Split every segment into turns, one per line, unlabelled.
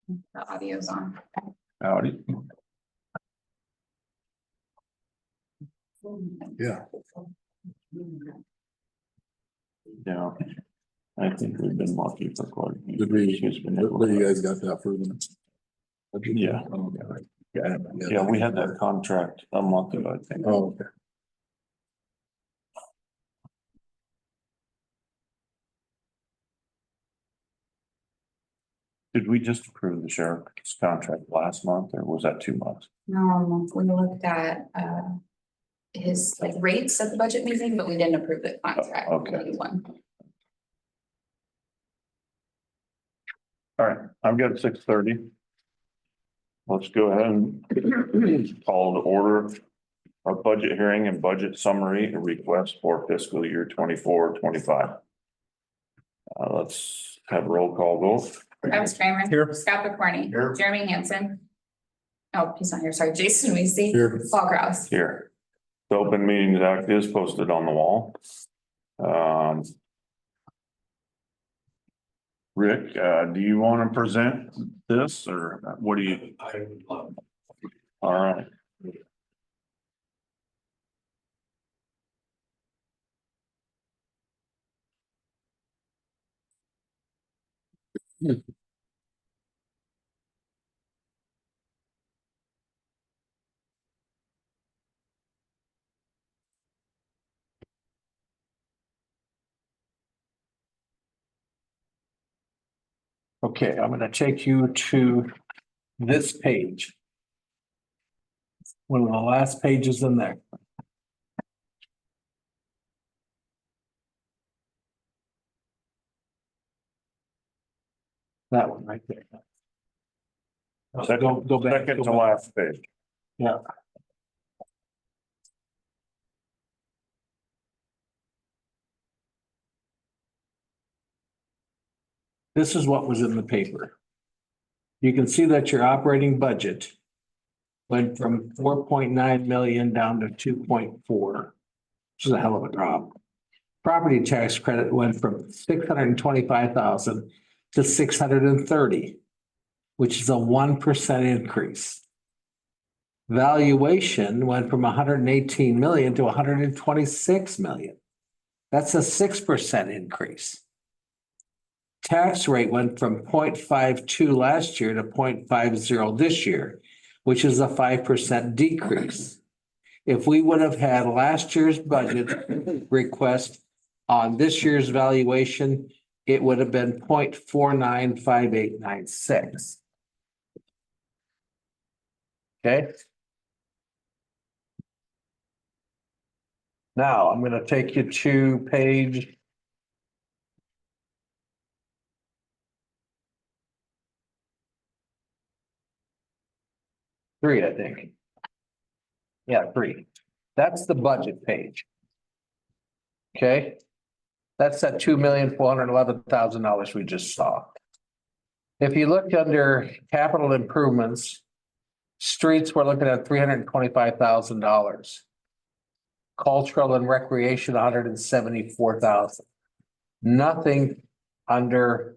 The audio's on.
Howdy.
Yeah.
Yeah. I think we've been lucky for quite a few
Did we,
years. She's been able
what
to-
you guys got that for them?
Yeah.
Oh, okay. Yeah.
Yeah, we had that contract a month ago, I think.
Oh, okay.
Did we just approve the sheriff's contract last month or was that 2 months?
We looked at his like rates at the budget meeting, but we didn't approve the contract.
Okay.
One.
All right, I've got 6:30. Let's go ahead and call to order our budget hearing and budget summary and request for fiscal year 24-25. Let's have a roll call vote.
Travis Kramer.
Here.
Scott McCorney.
Here.
Jeremy Hansen. Oh, he's not here. Sorry. Jason Weesey.
Here.
Paul Kraus.
Here. The Open Meetings Act is posted on the wall. Rick, do you want to present this or what do you?
I would love.
All right.
Okay, I'm gonna take you to this page. One of the last pages in there. That one right there. Go back.
Second to last page.
Yeah. This is what was in the paper. You can see that your operating budget went from 4.9 million down to 2.4, which is a hell of a drop. Property tax credit went from 625,000 to 630, which is a 1% increase. Valuation went from 118 million to 126 million. That's a 6% increase. Tax rate went from 0.52 last year to 0.50 this year, which is a 5% decrease. If we would have had last year's budget request on this year's valuation, it would have been 0.495896. Okay. Now I'm going to take you to page 3, I think. Yeah, 3. That's the budget page. Okay. That's that $2,411,000 we just saw. If you look under capital improvements, streets, we're looking at $325,000. Cultural and recreation, $174,000. Nothing under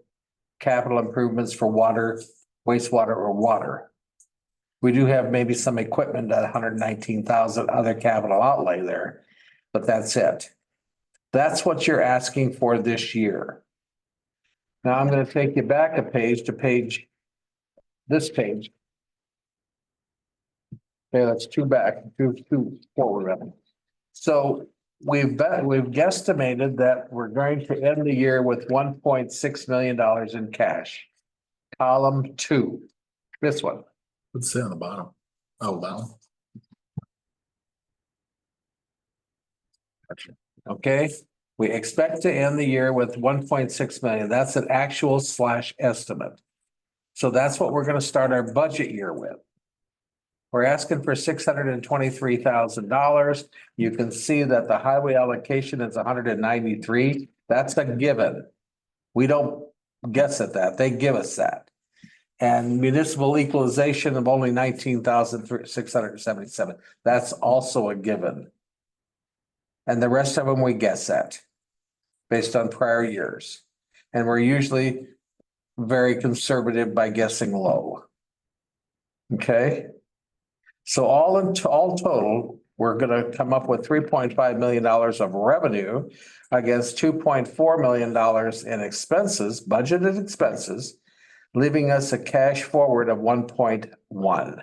capital improvements for water, wastewater, or water. We do have maybe some equipment at 119,000 other capital outlay there, but that's it. That's what you're asking for this year. Now I'm going to take you back a page to this page. Okay, that's 2 back, 2 forward. So we've guesstimated that we're going to end the year with $1.6 million in cash. Column 2, this one.
Let's say on the bottom. Oh, wow. Gotcha.
Okay, we expect to end the year with 1.6 million. That's an actual / estimate. So that's what we're going to start our budget year with. We're asking for $623,000. You can see that the highway allocation is 193. That's a given. We don't guess at that. They give us that. And municipal equalization of only 19,677. That's also a given. And the rest of them we guess at based on prior years. And we're usually very conservative by guessing low. Okay? So all total, we're gonna come up with $3.5 million of revenue against $2.4 million in expenses, budgeted expenses, leaving us a cash forward of 1.1.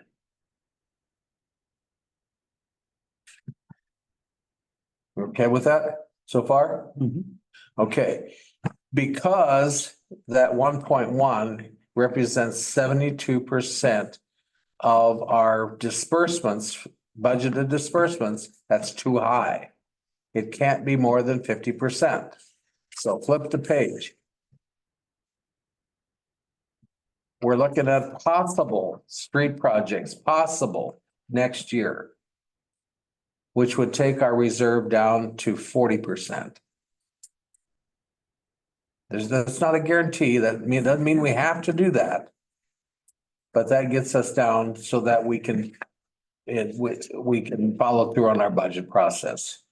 Okay with that so far? Okay, because that 1.1 represents 72% of our disbursements, budgeted disbursements, that's too high. It can't be more than 50%. So flip the page. We're looking at possible street projects, possible next year, which would take our reserve down to 40%. That's not a guarantee. Doesn't mean we have to do that. But that gets us down so that we can follow through on our budget process.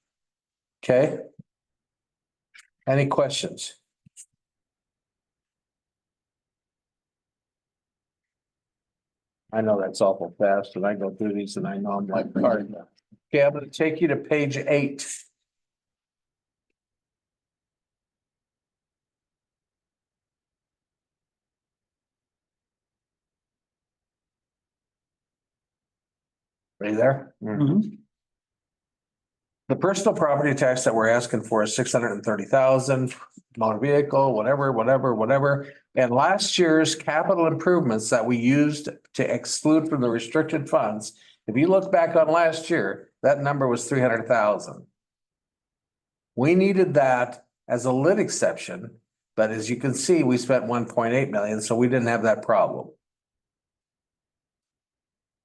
Okay? Any questions? I know that's awful fast and I go through these and I know I'm like, all right. Okay, I'm gonna take you to page 8. Are you there? The personal property tax that we're asking for is 630,000, motor vehicle, whatever. And last year's capital improvements that we used to exclude from the restricted funds, if you look back on last year, that number was 300,000. We needed that as a lit exception, but as you can see, we spent 1.8 million, so we didn't have that problem.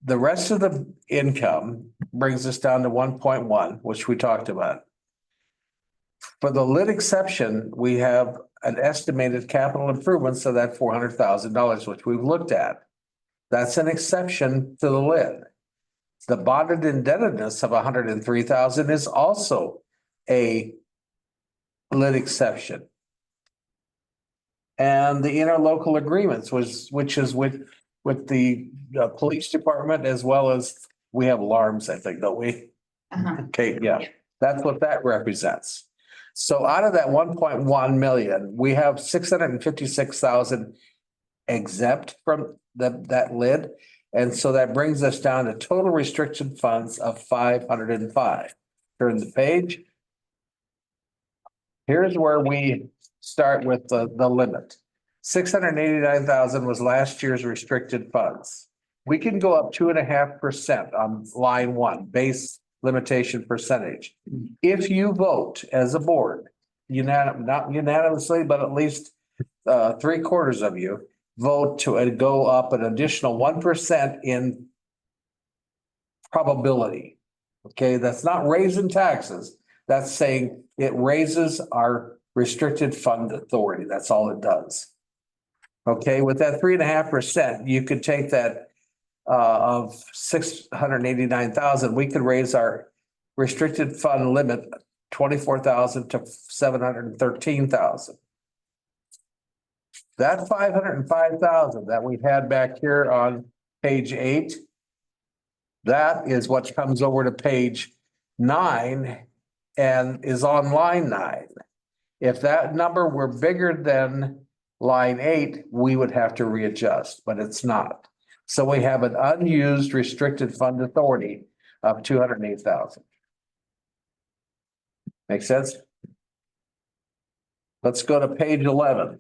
The rest of the income brings us down to 1.1, which we talked about. For the lit exception, we have an estimated capital improvements of that $400,000, which we've looked at. That's an exception to the lit. The bonded indebtedness of 103,000 is also a lit exception. And the interlocal agreements which is with the police department as well as we have alarms, I think, don't we? Okay, yeah, that's what that represents. So out of that 1.1 million, we have 656,000 exempt from that lid. And so that brings us down to total restricted funds of 505. Turn the page. Here's where we start with the limit. 689,000 was last year's restricted funds. We can go up 2.5% on line 1, base limitation percentage. If you vote as a board, not unanimously, but at least 3/4 of you vote to go up an additional 1% in probability. Okay, that's not raising taxes. That's saying it raises our restricted fund authority. That's all it does. Okay, with that 3.5%, you could take that of 689,000, we could raise our restricted fund limit 24,000 to 713,000. That 505,000 that we had back here on page 8, that is what comes over to page 9 and is on line 9. If that number were bigger than line 8, we would have to readjust, but it's not. So we have an unused restricted fund authority of 208,000. Make sense? Let's go to page 11.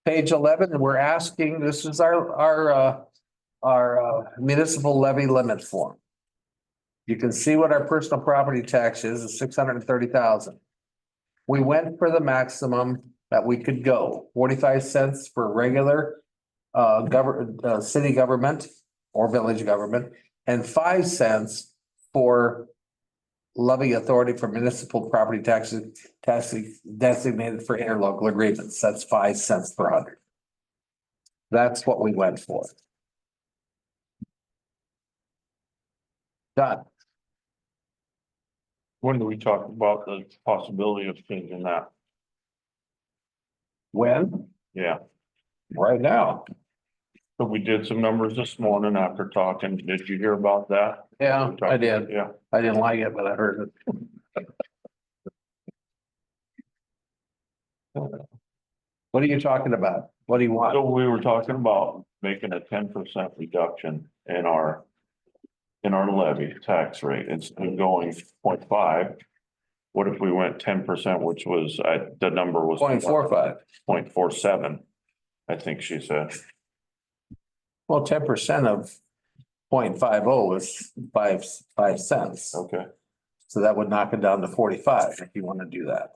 Page 11, and we're asking, this is our municipal levy limit form. You can see what our personal property tax is 630,000. We went for the maximum that we could go, 45 cents for regular city government or village government, and 5 cents for levy authority for municipal property taxes designated for interlocal agreements. That's 5 cents per 100. That's what we went for. Done.
When do we talk about the possibility of changing that?
When?
Yeah,
right now.
So we did some numbers this morning after talking. Did you hear about that?
Yeah, I did.
Yeah.
I didn't like it, but I heard it. What are you talking about? What do you want?
So we were talking about making a 10% reduction in our levy tax rate instead of going 0.5. What if we went 10%, which was, the number was
0.45.
0.47, I think she said.
Well, 10% of 0.50 is five cents.
Okay.
So that would knock it down to 45 if you want to do that.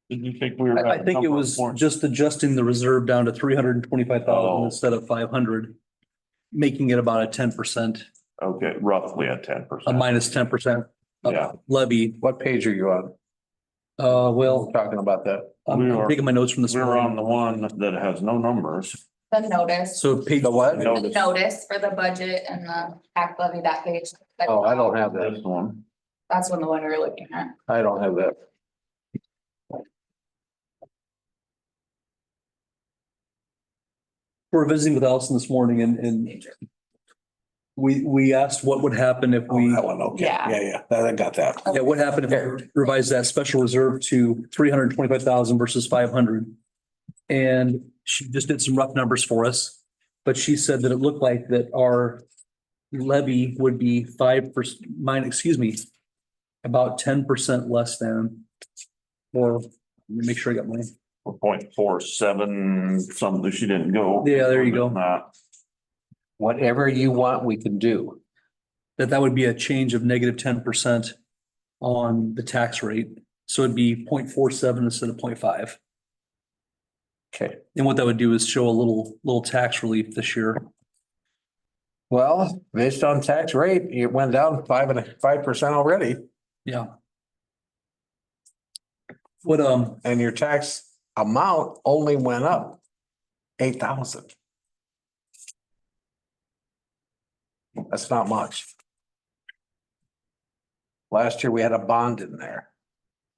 Did you think we were?
I think it was just adjusting the reserve down to 325,000
Oh.
instead of 500. Making it about a 10%,
Okay, roughly at
a
10%.
minus 10%
Yeah.
levy.
What page are you on?
Well,
We're talking about that.
We
I'm
are-
taking my notes from this
We're on
morning.
the one that has no numbers.
The notice,
So page.
The what?
the notice for the budget and the tax levy, that page.
Oh, I don't have
This
that.
one.
That's one the one you're looking at.
I don't have that.
We're visiting with Allison this morning and we asked what would happen if we,
That one, okay.
Yeah.
Yeah, I got that.
yeah, what happened if we revised that special reserve to 325,000 versus 500? And she just did some rough numbers for us, but she said that it looked like that our levy would be 5%, about 10% less than. Or let me make sure I got my,
0.47 something. She didn't go.
Yeah, there you go.
Not.
Whatever you want, we can do.
that would be a change of negative 10% on the tax rate. So it'd be 0.47 instead of 0.5.
Okay.
And what that would do is show a little tax relief this year.
Well, based on tax rate, it went down 5% already,
Yeah. What,
and your tax amount only went up 8,000. That's not much. Last year, we had a bond in there,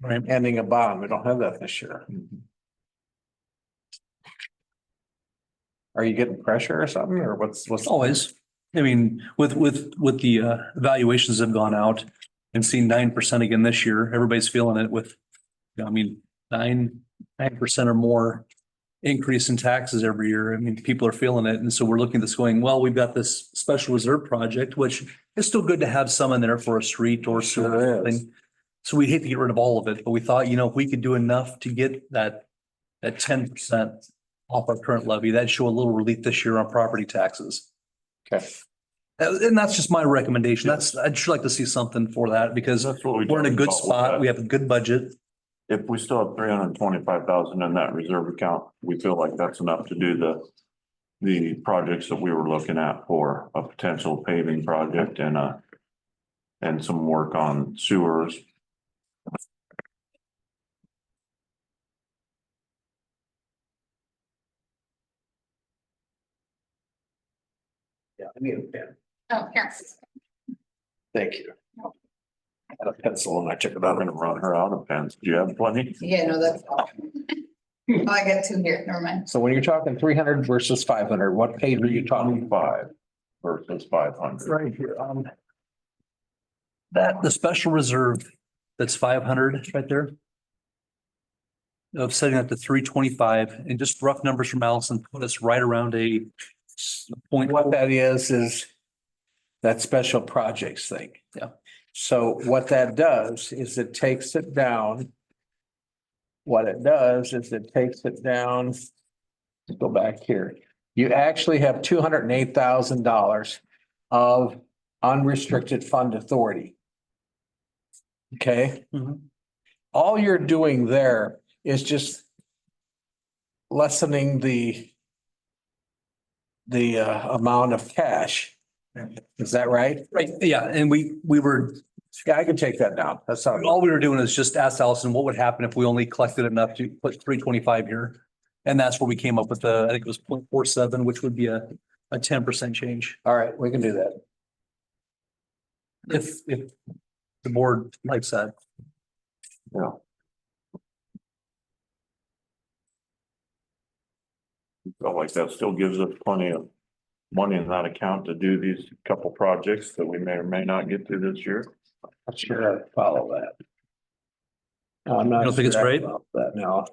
right,
ending a bond. We don't have that this year. Are you getting pressure or something, or what's?
always, I mean, with the evaluations have gone out and seen 9% again this year, everybody's feeling it with, I mean, 9% or more increase in taxes every year. I mean, people are feeling it. And so we're looking at this going, well, we've got this special reserve project, which is still good to have some in there for a street or
Sure
sewer
is.
thing. So we hate to get rid of all of it, but we thought, if we could do enough to get that 10% off our current levy, that'd show a little relief this year on property taxes.
Okay.
And that's just my recommendation. I'd sure like to see something for that because
That's what we.
we're in a
talked
good
about with
spot.
that.
We have a good budget.
If we still have 325,000 in that reserve account, we feel like that's enough to do the projects that we were looking at for a potential paving project and some work on sewers.
Yeah, I need a pen.
Oh, here.
Thank you. I had a pencil and I took it
I'm
out.
gonna run her out of pens. Do you have plenty?
Yeah, no, that's. Oh, I got two here, never mind.
So when you're talking 300 versus 500, what page are you talking?
5 versus 500.
Right here, that, the special reserve, that's 500 right there. Of setting that to 325 and just rough numbers from Allison, put us right around a point.
What that is that special projects thing.
Yeah.
So what that does is it takes it down. What it does is it takes it down. Let's go back here. You actually have $208,000 of unrestricted fund authority. Okay?
Mhm.
All you're doing there is just lessening the amount of cash. Is that right?
Right, yeah, and we were,
Yeah, I can take that down. That's not.
all we were doing is just ask Allison, what would happen if we only collected enough to put 325 here? And that's where we came up with I think it was 0.47, which would be a 10% change.
All right, we can do that.
If the board likes that.
Yeah. Felt like that still gives us plenty of money in that account to do these couple projects that we may or may not get to this year.
Not sure I follow that. No, I'm not.
You don't think it's
sure I
right?
follow that now.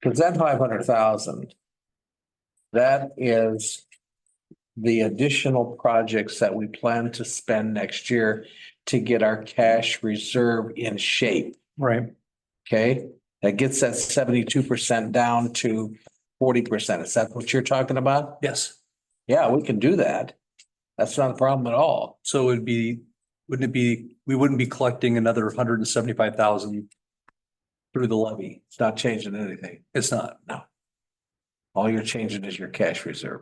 Cause that 500,000. That is. The additional projects that we plan to spend next year to get our cash reserve in shape.
Right.
Okay, that gets that 72% down to 40%. Is that what you're talking about?
Yes.
Yeah, we can do that. That's not a problem at all.
So it'd be, wouldn't it be, we wouldn't be collecting another 175,000 through the levy.
It's not changing anything.
It's not.
All you're changing is your cash reserve.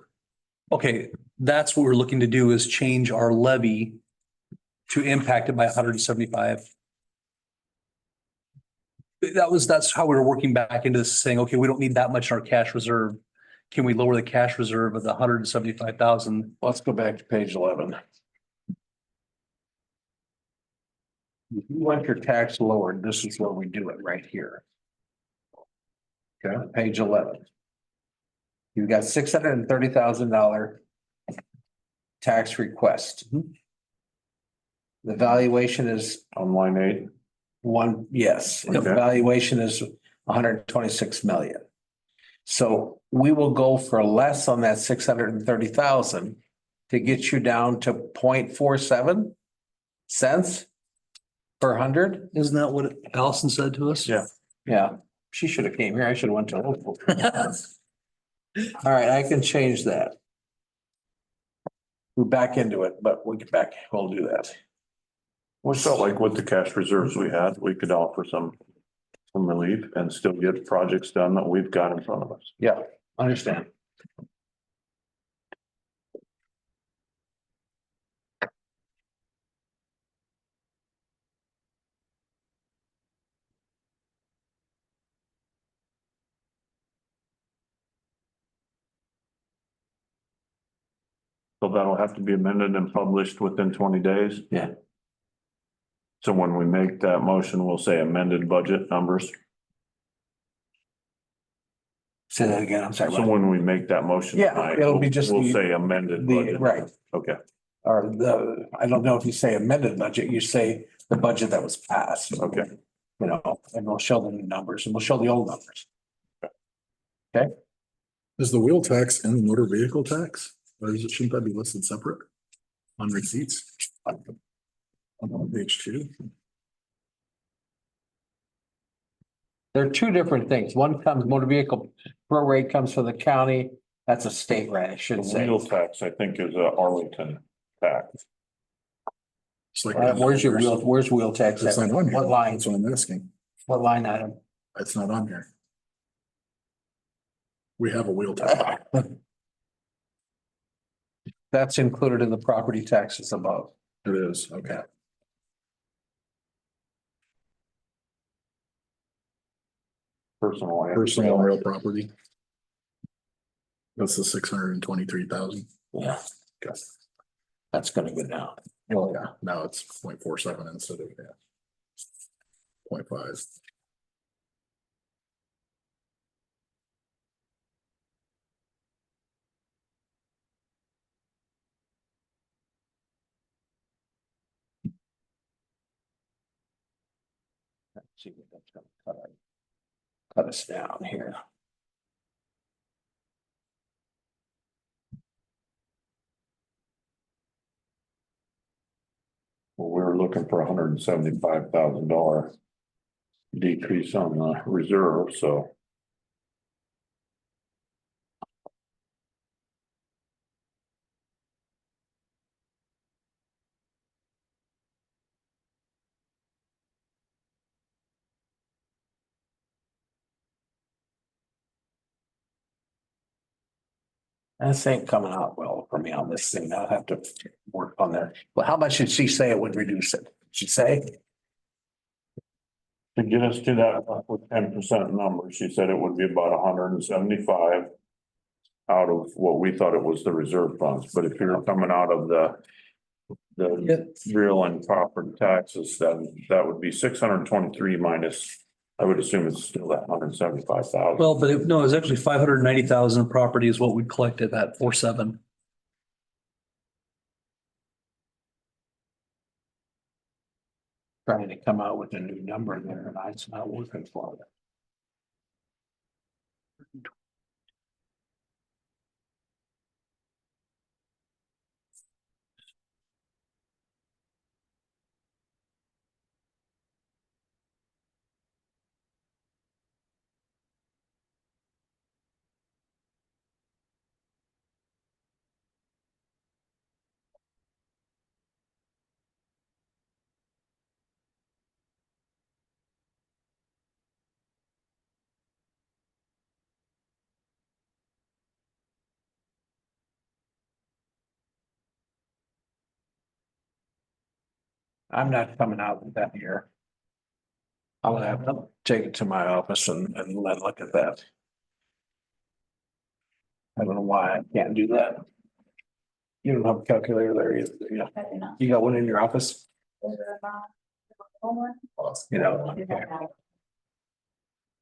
Okay, that's what we're looking to do is change our levy to impact it by 175. That's how we were working back into this, saying, okay, we don't need that much in our cash reserve. Can we lower the cash reserve of the 175,000?
Let's go back to page 11. If you want your tax lowered, this is where we do it right here. Okay, page 11. You've got $630,000 tax request. The valuation is
On line 8,
yes, the
Okay.
valuation is 126 million. So we will go for less on that 630,000 to get you down to 0.47 cents per hundred.
Isn't that what Allison said to us?
Yeah.
Yeah, she should have came here. I should have went to local. All right, I can change that. We're back into it, but we'll do that.
we felt like with the cash reserves we had, we could offer some relief and still get projects done that we've got in front of us.
Yeah, understand.
So that'll have to be amended and published within 20 days.
Yeah.
So when we make that motion, we'll say amended budget numbers.
Say that again, I'm sorry.
So when we make that motion.
Yeah,
tonight,
it'll be
we'll-
just
We'll
the-
say amended
The,
budget.
right,
Okay,
or I don't know if you say amended budget, you say the budget that was passed.
okay.
You know, and we'll show the new numbers and we'll show the old numbers.
Is the wheel tax and the motor vehicle tax? Or shouldn't that be listed separate? On receipts? On page 2.
There are two different things. One comes, motor vehicle prorate comes from the county. That's a state rate, I
The
should say.
wheel tax, I think, is a Arlington tax.
It's like.
Where's wheel tax?
It's
at?
not on here.
What line?
That's what I'm asking.
What line item?
It's not on here. We have a wheel tax.
That's included in the property taxes above.
It is, okay. Personal real property. That's the 623,000.
Yeah.
Okay.
That's gonna go down.
Oh, yeah, now it's 0.47 instead of, 0.5.
Let's see what that's gonna cut us down here.
Well, we were looking for $175,000 decrease on the reserve, so.
This ain't coming out well for me on this thing. I'll have to work on that. Well, how much did she say it would reduce it? Did she say?
To get us to that with 10% number, she said it would be about 175. Out of what we thought it was the reserve funds, but if you're coming out of the real and property taxes, then that would be 623 minus I would assume it's still that 175,000.
Well, but no, it was actually 590,000 property is what we collected at 4.7.
Trying to come out with a new number there and it's not working for it. I'm not coming out with that here. I'll have to take it to my office and let look at that. I don't know why I can't do that. You don't have a calculator there either, do you?
I do not.
You got one in your office? You know, okay.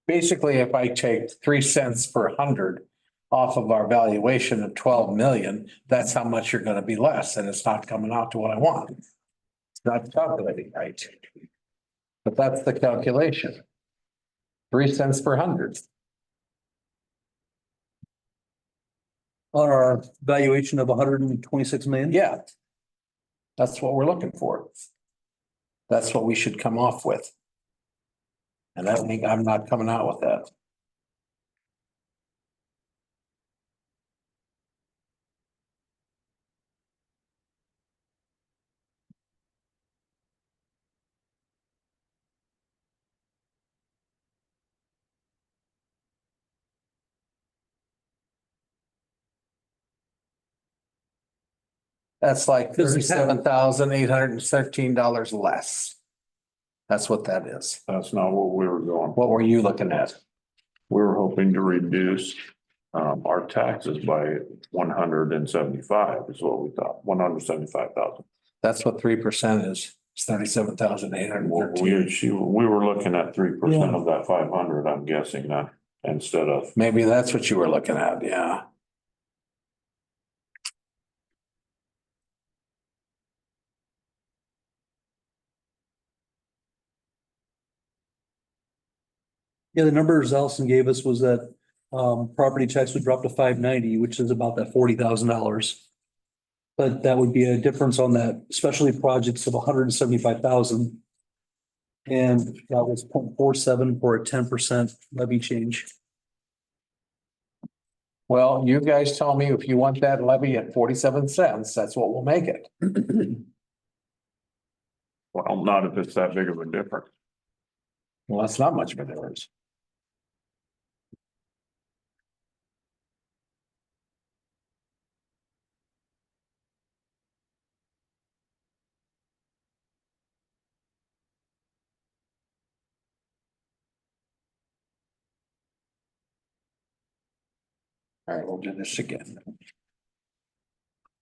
Basically, if I take 3 cents per hundred off of our valuation of 12 million, that's how much you're gonna be less, and it's not coming out to what I want. It's not calculating right. But that's the calculation. 3 cents per hundred.
On our valuation of 126 million.
Yeah. That's what we're looking for. That's what we should come off with. And I think I'm not coming out with that. That's like $37,813 less. That's what that is.
That's not what we were going.
What were you looking at?
We were hoping to reduce our taxes by 175 is what we thought, 175,000.
That's what 3% is. It's 37,813.
We were looking at 3% of that 500, I'm guessing that instead of.
Maybe that's what you were looking at, yeah.
Yeah, the numbers Allison gave us was that property tax would drop to 590, which is about that $40,000. But that would be a difference on that specialty projects of 175,000. And that was 0.47 for a 10% levy change.
Well, you guys tell me if you want that levy at 47 cents, that's what will make it.
Well, not if it's that big of a difference.
Well, that's not much of a difference. All right, we'll do this again.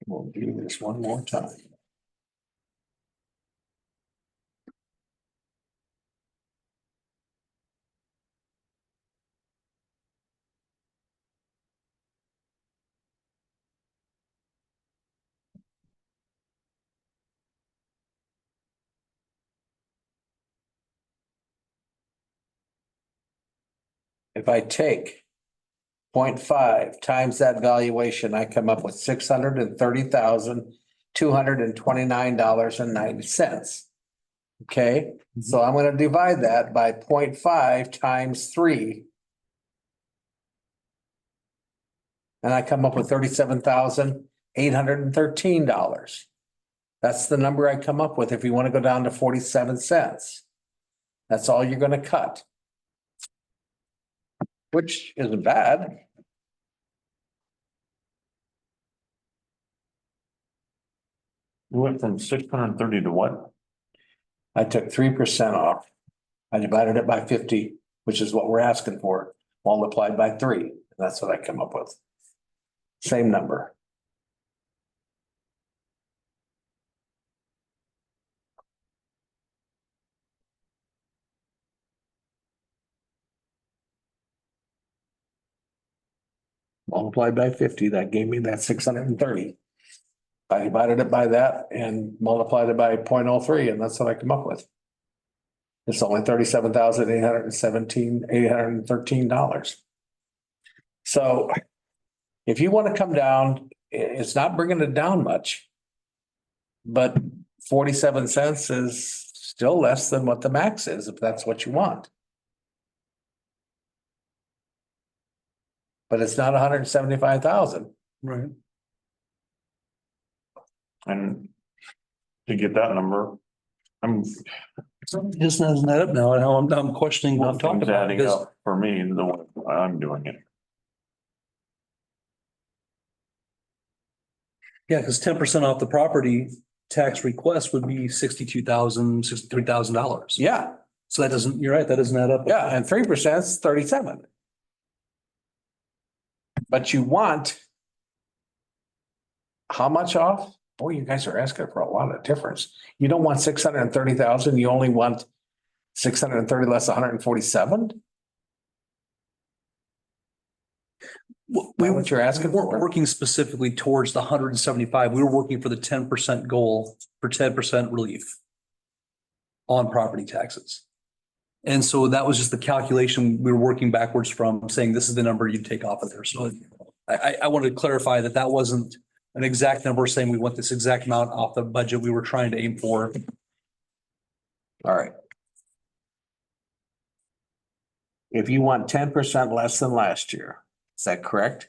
We'll do this one more time. If I take 0.5 times that valuation, I come up with $630,229.90. Okay, so I'm gonna divide that by 0.5 times 3. And I come up with $37,813. That's the number I come up with if you want to go down to 47 cents. That's all you're gonna cut. Which isn't bad.
We went from 630 to what?
I took 3% off. I divided it by 50, which is what we're asking for, multiplied by 3. That's what I come up with. Same number. multiplied by 50, that gave me that 630. I divided it by that and multiplied it by 0.03, and that's what I come up with. It's only $37,813. So if you want to come down, it's not bringing it down much. But 47 cents is still less than what the max is, if that's what you want. But it's not 175,000.
Right.
And to get that number, I'm,
Just doesn't add up now, and I'm questioning what I'm talking
nothing's
about,
adding
because
up for me the way I'm doing it.
yeah, because 10% off the property tax request would be $63,000.
Yeah,
So that doesn't, you're right, that doesn't add up.
yeah, and 3% is 37. But you want how much off? Boy, you guys are asking for a lot of difference. You don't want 630,000, you only want 630 less 147?
We
What you're asking
weren't
for?
working specifically towards the 175. We were working for the 10% goal for 10% relief on property taxes. And so that was just the calculation we were working backwards from, saying this is the number you'd take off of there. So I wanted to clarify that that wasn't an exact number saying we want this exact amount off the budget we were trying to aim for.
All right. If you want 10% less than last year, is that correct?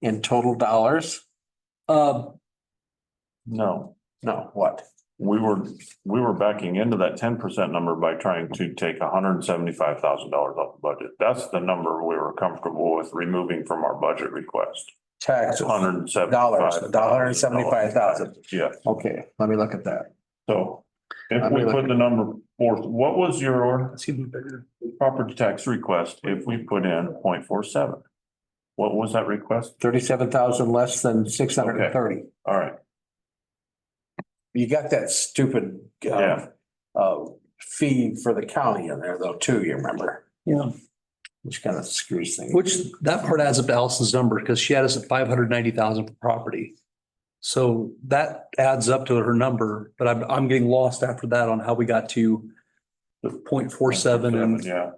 In total dollars?
No,
No, what?
we were backing into that 10% number by trying to take $175,000 off the budget. That's the number we were comfortable with removing from our budget request.
Taxes,
$175,000.
$175,000.
Yeah,
Okay, let me look at that.
so if
Let me
we
look
put
at-
the number forth, what was your
Let's see if we better.
property tax request if we put in 0.47? What was that request?
37,000 less than 630.
All right,
You got that stupid
Yeah.
fee for the county in there though, too, you remember?
Yeah,
Which kind of screws things.
which that part adds up to Allison's number because she had us at 590,000 for property. So that adds up to her number, but I'm getting lost after that on how we got to the 0.47 and
yeah.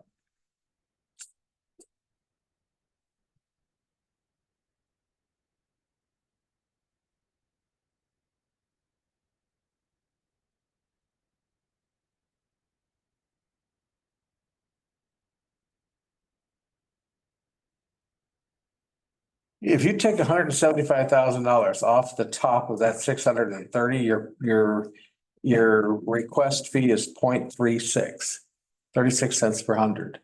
If you take $175,000 off the top of that 630, your request fee is 0.36, 36 cents per hundred.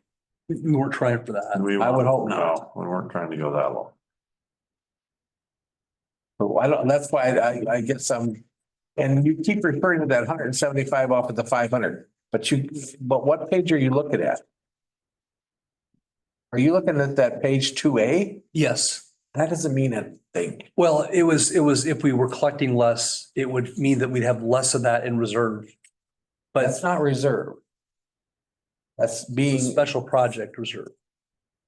we weren't trying for that.
I would hope not.
No, we weren't trying to go that low.
So I don't, that's why I guess and you keep referring to that 175 off of the 500, but what page are you looking at? Are you looking at that page 2A?
Yes.
That doesn't mean anything.
Well, it was, if we were collecting less, it would mean that we'd have less of that in reserve. But
That's not reserve. That's
it's a
being,
special project reserve.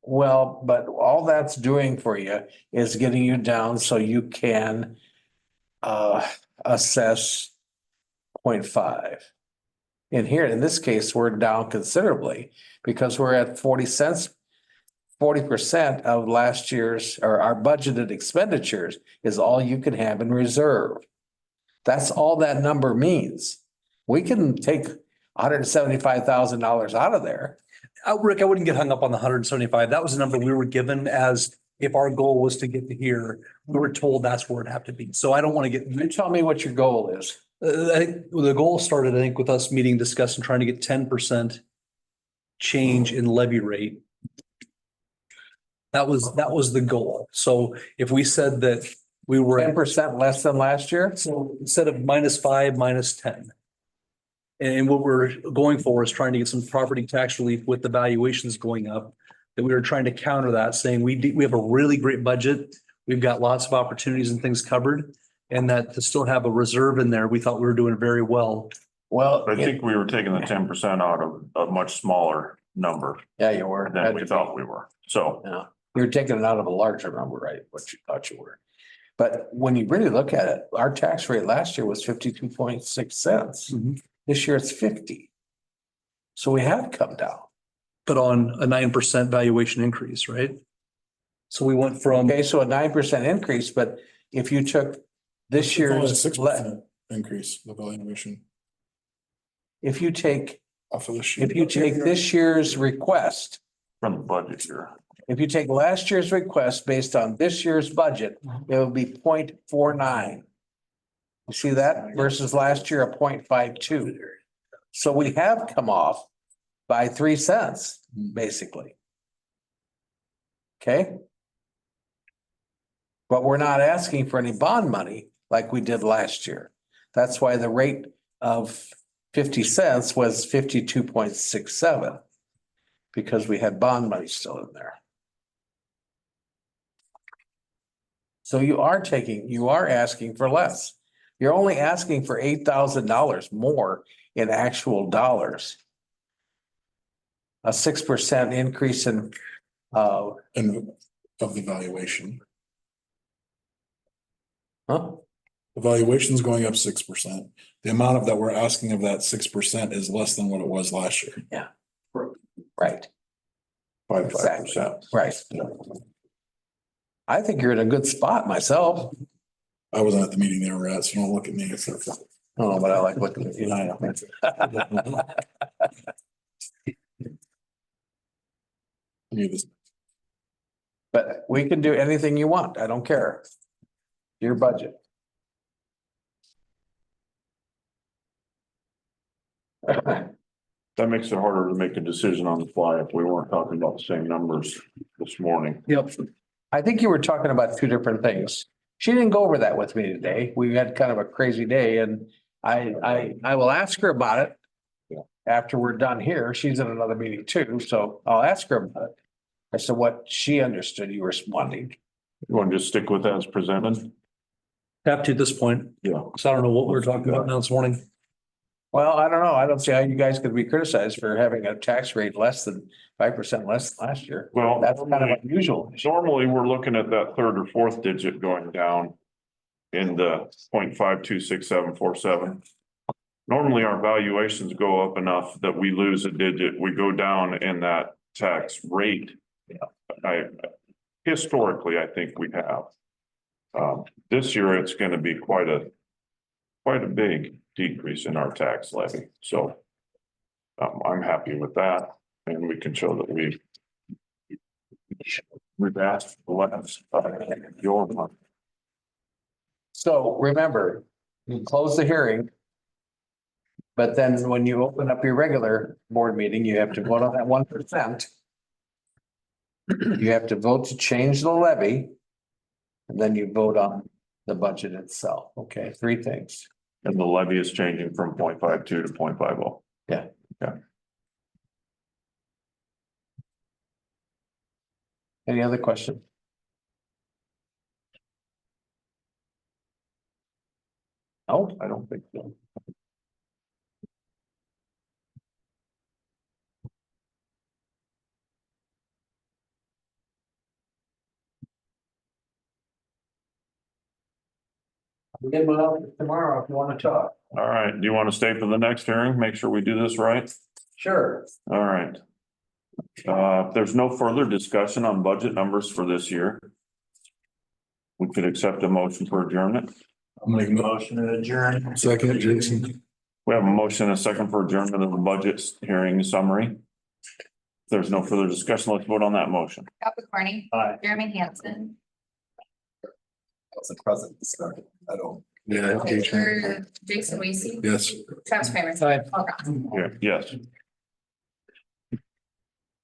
well, but all that's doing for you is getting you down so you can assess 0.5. In here, in this case, we're down considerably because we're at 40 cents. 40% of last year's or our budgeted expenditures is all you can have in reserve. That's all that number means. We can take $175,000 out of there.
Rick, I wouldn't get hung up on the 175. That was the number we were given as if our goal was to get to here. We were told that's where it'd have to be. So I don't want to get,
You tell me what your goal is.
I think the goal started, I think, with us meeting, discussing, trying to get 10% change in levy rate. That was the goal. So if we said that we were at
10% less than last year?
so instead of -5, -10. And what we're going for is trying to get some property tax relief with the valuations going up. That we were trying to counter that, saying we have a really great budget. We've got lots of opportunities and things covered. And that to still have a reserve in there, we thought we were doing very well.
Well,
I think we were taking the 10% out of a much smaller number
yeah, you were.
than we thought we were. So
Yeah. You're taking it out of a larger number, right? What you thought you were. But when you really look at it, our tax rate last year was 52.6 cents.
Mhm.
This year it's 50. So we have come down.
But on a 9% valuation increase, right? So we went from,
Okay, so a 9% increase, but if you took this year's,
6% increase, the valuation
if you take,
off of this sheet.
if you take this year's request,
From the budget here.
if you take last year's request based on this year's budget, it would be 0.49. You see that versus last year, a 0.52. So we have come off by 3 cents, basically. Okay? But we're not asking for any bond money like we did last year. That's why the rate of 50 cents was 52.67. Because we had bond money still in there. So you are asking for less. You're only asking for $8,000 more in actual dollars. A 6% increase in,
And of the valuation.
huh?
The valuation's going up 6%. The amount of that we're asking of that 6% is less than what it was last year.
Right,
5%.
right. I think you're in a good spot myself.
I wasn't at the meeting they were at, so don't look at me.
Oh, but I like looking at you. I know. But we can do anything you want. I don't care. Your budget.
That makes it harder to make a decision on the fly if we weren't talking about the same numbers this morning.
yep,
I think you were talking about two different things. She didn't go over that with me today. We had kind of a crazy day and I will ask her about it.
Yeah.
After we're done here, she's in another meeting too, so I'll ask her about it. I said what she understood you were wanting.
You want to just stick with that as presented?
have to at this point,
Yeah.
because I don't know what we we're talking about now this morning.
Well, I don't know. I don't see how you guys could be criticized for having a tax rate less than 5% less than last year.
Well,
That's kind of unusual.
normally we're looking at that third or fourth digit going down in the 0.526747. Normally our valuations go up enough that we lose a digit. We go down in that tax rate. Historically, I think we have. This year, it's going to be quite a big decrease in our tax levy. So I'm happy with that, and we can show that we've asked for less. Your money.
So remember, you close the hearing. But then when you open up your regular board meeting, you have to vote on that 1%. You have to vote to change the levy. And then you vote on the budget itself. Okay, three things.
And the levy is changing from 0.52 to 0.50.
Yeah.
Yeah.
Any other question?
No, I don't think so.
We get one out tomorrow if you want to talk.
All right. Do you want to stay for the next hearing? Make sure we do this right?
Sure.
All right. If there's no further discussion on budget numbers for this year, we could accept a motion for adjournment.
I'll make a motion to adjourn. Second, Jason.
We have a motion and a second for adjournment of the budget hearing summary. If there's no further discussion, let's vote on that motion.
Scott McCorney.
Aye.
Jeremy Hansen.
That's a present, sorry. I don't. Yeah.
Jason Weasey.
Yes.
Travis Kramer.
Aye.
Paul Cross.
Yeah, yes.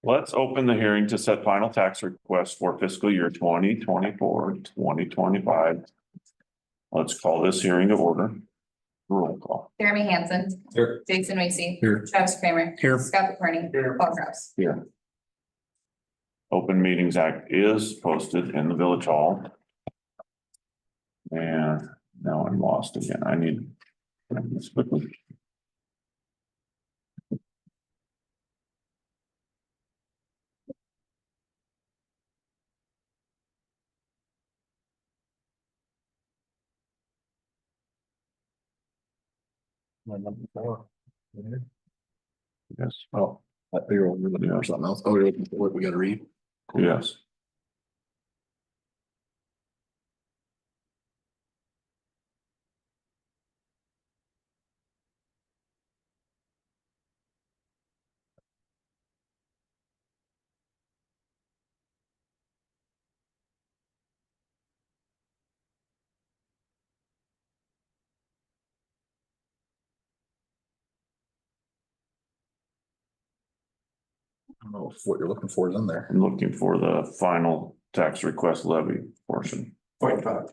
Let's open the hearing to set final tax request for fiscal year 2024-2025. Let's call this hearing to order. Roll call.
Jeremy Hansen.
Here.
Jason Weasey.
Here.
Travis Kramer.
Here.
Scott McCorney. Paul Cross.
Here. Open Meetings Act is posted in the Village Hall. And now I'm lost again. I need this quickly.
Number 4.
Yes,
Oh, that payroll, we're looking for something else. Oh, you're looking for what we gotta read?
yes.
I don't know if what you're looking for is in there.
I'm looking for the final tax request levy portion.
0.5.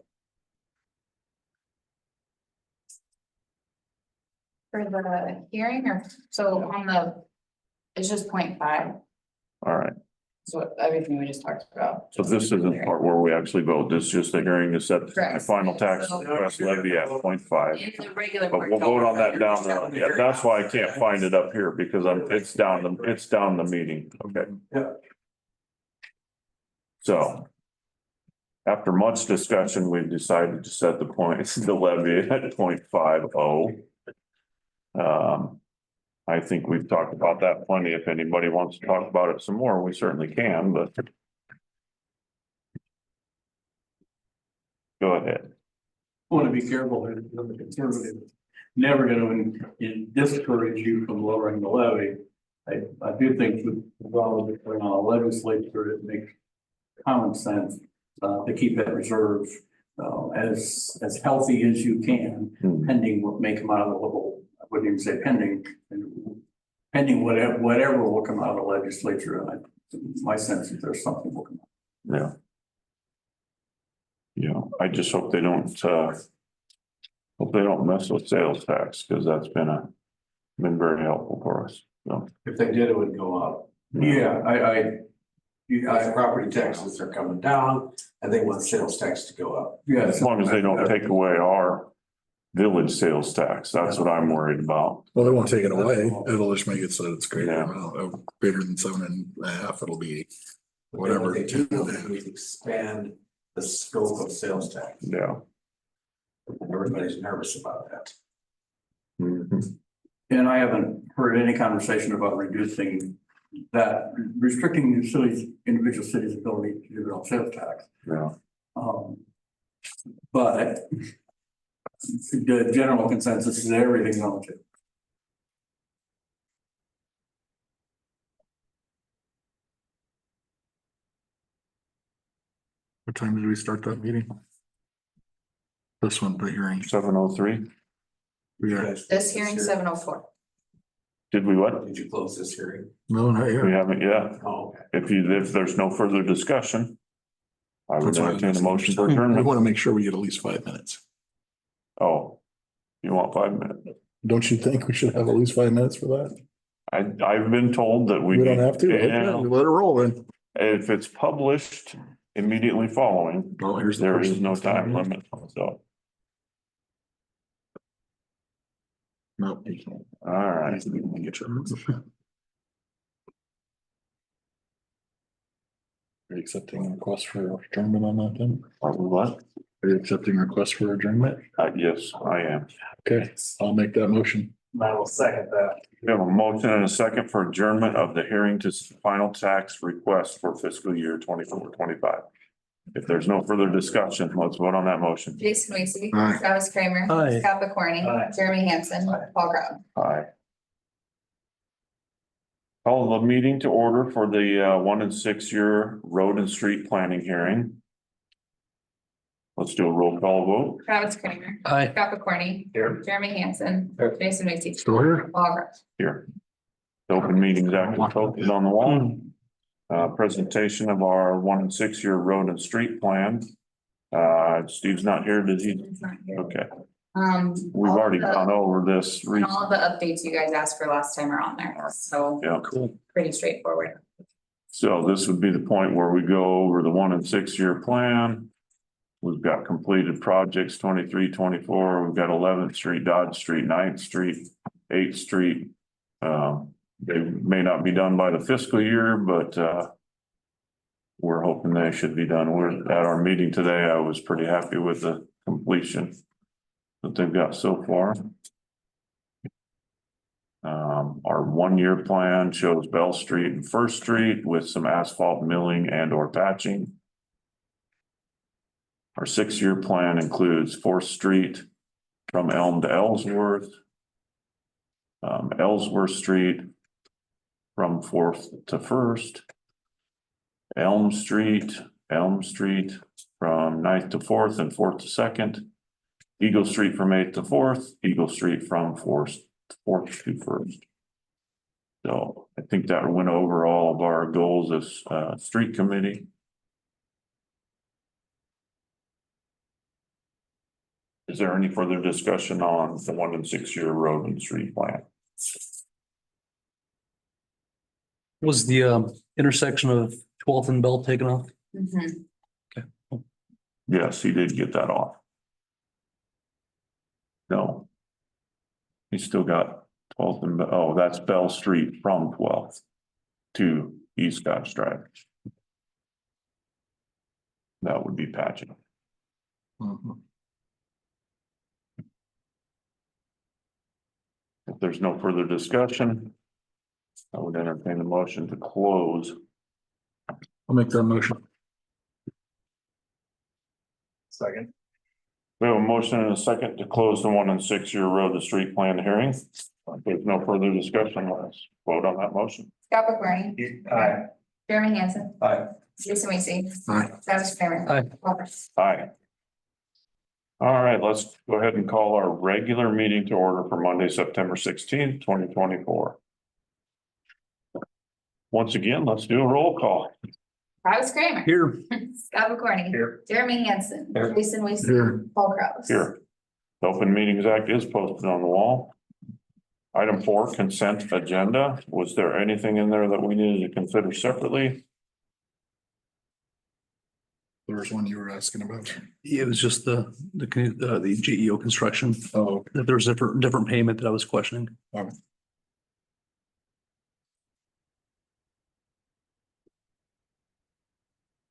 For the hearing or, so on the, it's just 0.5.
All right,
So everything we just talked about.
so this isn't the part where we actually vote. This is just the hearing to set the
Correct.
final tax
So-
request levy at 0.5.
In the regular.
But we'll vote on that down there. Yeah, that's why I can't find it up here because it's down the meeting. Okay.
Yeah.
So. After much discussion, we've decided to set the points, the levy at 0.50. I think we've talked about that plenty. If anybody wants to talk about it some more, we certainly can, but. Go ahead.
Want to be careful here, because I'm a conservative. Never going to discourage you from lowering the levy. I do think with all of it going on a legislature, it makes common sense to keep that reserve as healthy as you can, pending what may come out of the local. I wouldn't even say pending whatever will come out of the legislature. My sense is there's something will come out.
Yeah. Yeah, I just hope they don't mess with sales tax, because that's been very helpful for us, so.
If they did, it would go up. Yeah,
As property taxes are coming down, and they want sales tax to go up.
yeah.
As long as they don't take away our village sales tax, that's what I'm worried about.
Well, they won't take it away. It'll just make it so that it's greater
Yeah.
amount of greater than 7.5. It'll be
What
whatever.
they do, we expand the scope of sales tax.
Yeah.
Everybody's nervous about that.
Mhm.
And I haven't heard any conversation about reducing that, restricting the cities, individual cities' ability to do their own sales tax.
Yeah,
But the general consensus is everything's on to.
What time did we start that meeting? This one, the hearing.
7:03.
Yeah,
This hearing 7:04.
Did we what?
Did you close this hearing?
no, not
We
yet.
haven't yet.
Oh, okay.
If there's no further discussion, I would
That's why I
entertain a
was
motion for
asking. We
adjournment.
want to make sure we get at least 5 minutes.
Oh, you want 5 minutes?
Don't you think we should have at least 5 minutes for that?
I've been told that we.
We don't have to. Okay,
Yeah,
we let it roll then.
if it's published immediately following,
Oh, here's the
there is
person.
no time limit, so,
No. you can't.
all right.
You can get your- Are you accepting a request for adjournment on that then?
What?
Are you accepting a request for adjournment?
Yes, I am.
Okay, I'll make that motion.
I will second that.
We have a motion and a second for adjournment of the hearing to final tax request for fiscal year 24-25. If there's no further discussion, let's vote on that motion.
Jason Weasey.
Aye.
Travis Kramer.
Aye.
Scott McCorney.
Aye.
Jeremy Hansen. Paul Graham.
Aye. Call the meeting to order for the 1 and 6 year road and street planning hearing. Let's do a roll call vote.
Travis Kramer.
Aye.
Scott McCorney.
Here.
Jeremy Hansen.
Here.
Jason Weasey.
Still here?
Paul Graham.
Here. The Open Meetings Act is posted on the wall. Presentation of our 1 and 6 year road and street plan. Steve's not here, did he?
He's not here.
Okay,
all
we've already
the-
gone over this.
And all the updates you guys asked for last time are on there, so
Yeah,
Cool.
pretty straightforward.
so this would be the point where we go over the 1 and 6 year plan. We've got completed projects 23, 24. We've got 11th Street, Dodge Street, 9th Street, 8th Street. They may not be done by the fiscal year, but we're hoping they should be done. We're at our meeting today. I was pretty happy with the completion that they've got so far. Our 1-year plan shows Bell Street and First Street with some asphalt milling and or patching. Our 6-year plan includes 4th Street from Elm to Ellsworth. Ellsworth Street from 4th to 1st. Elm Street from 9th to 4th and 4th to 2nd. Eagle Street from 8th to 4th, Eagle Street from 4th to 1st. So I think that went over all of our goals as street committee. Is there any further discussion on the 1 and 6-year road and street plan?
Was the intersection of 12th and Bell taken off?
Mhm.
Yes, he did get that off. No. He's still got 12th and, oh, that's Bell Street from 12th to East Scotch Drive. That would be patching. If there's no further discussion, I would entertain a motion to close.
I'll make that motion.
Second.
We have a motion and a second to close the 1 and 6-year road to street plan hearing. If there's no further discussion, let's vote on that motion.
Scott McBurney.
Aye.
Jeremy Hansen.
Aye.
Jason Weasey.
Aye.
Travis Kramer.
Aye.
Paul Grubbs.
Aye. All right, let's go ahead and call our regular meeting to order for Monday, September 16th, 2024. Once again, let's do a roll call.
Travis Kramer.
Here.
Scott McBurney.
Here.
Jeremy Hansen.
Here.
Jason Weasey.
Here.
Paul Grubbs.
Here. The Open Meetings Act is posted on the wall. Item 4, consent agenda. Was there anything in there that we needed to consider separately?
There was one you were asking about.
It was just the GEO construction.
Oh,
That there was different payment that I was questioning.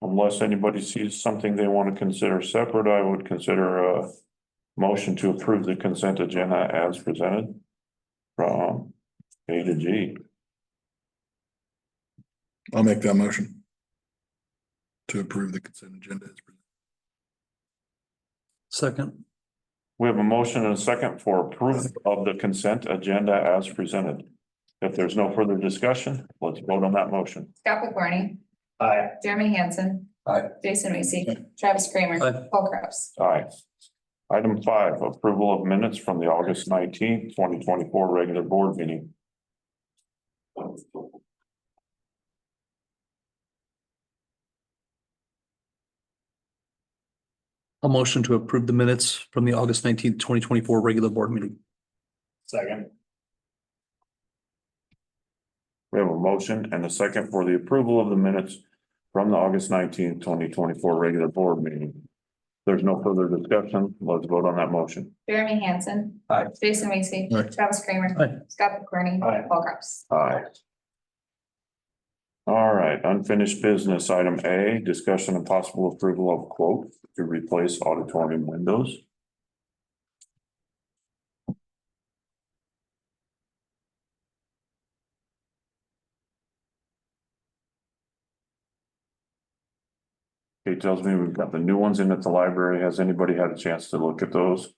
Unless anybody sees something they want to consider separate, I would consider a motion to approve the consent agenda as presented from A to G.
I'll make that motion. To approve the consent agenda as presented.
Second.
We have a motion and a second for approval of the consent agenda as presented. If there's no further discussion, let's vote on that motion.
Scott McBurney.
Aye.
Jeremy Hansen.
Aye.
Jason Weasey. Travis Kramer.
Aye.
Paul Grubbs.
Aye. Item 5, approval of minutes from the August 19th, 2024 regular board meeting.
A motion to approve the minutes from the August 19th, 2024 regular board meeting.
Second.
We have a motion and a second for the approval of the minutes from the August 19th, 2024 regular board meeting. There's no further discussion. Let's vote on that motion.
Jeremy Hansen.
Aye.
Jason Weasey.
Aye.
Travis Kramer.
Aye.
Scott McBurney.
Aye.
Paul Grubbs.
Aye. All right, unfinished business, item A, discussion and possible approval of quote to replace auditorium windows. Kate tells me we've got the new ones in at the library. Has anybody had a chance to look at those?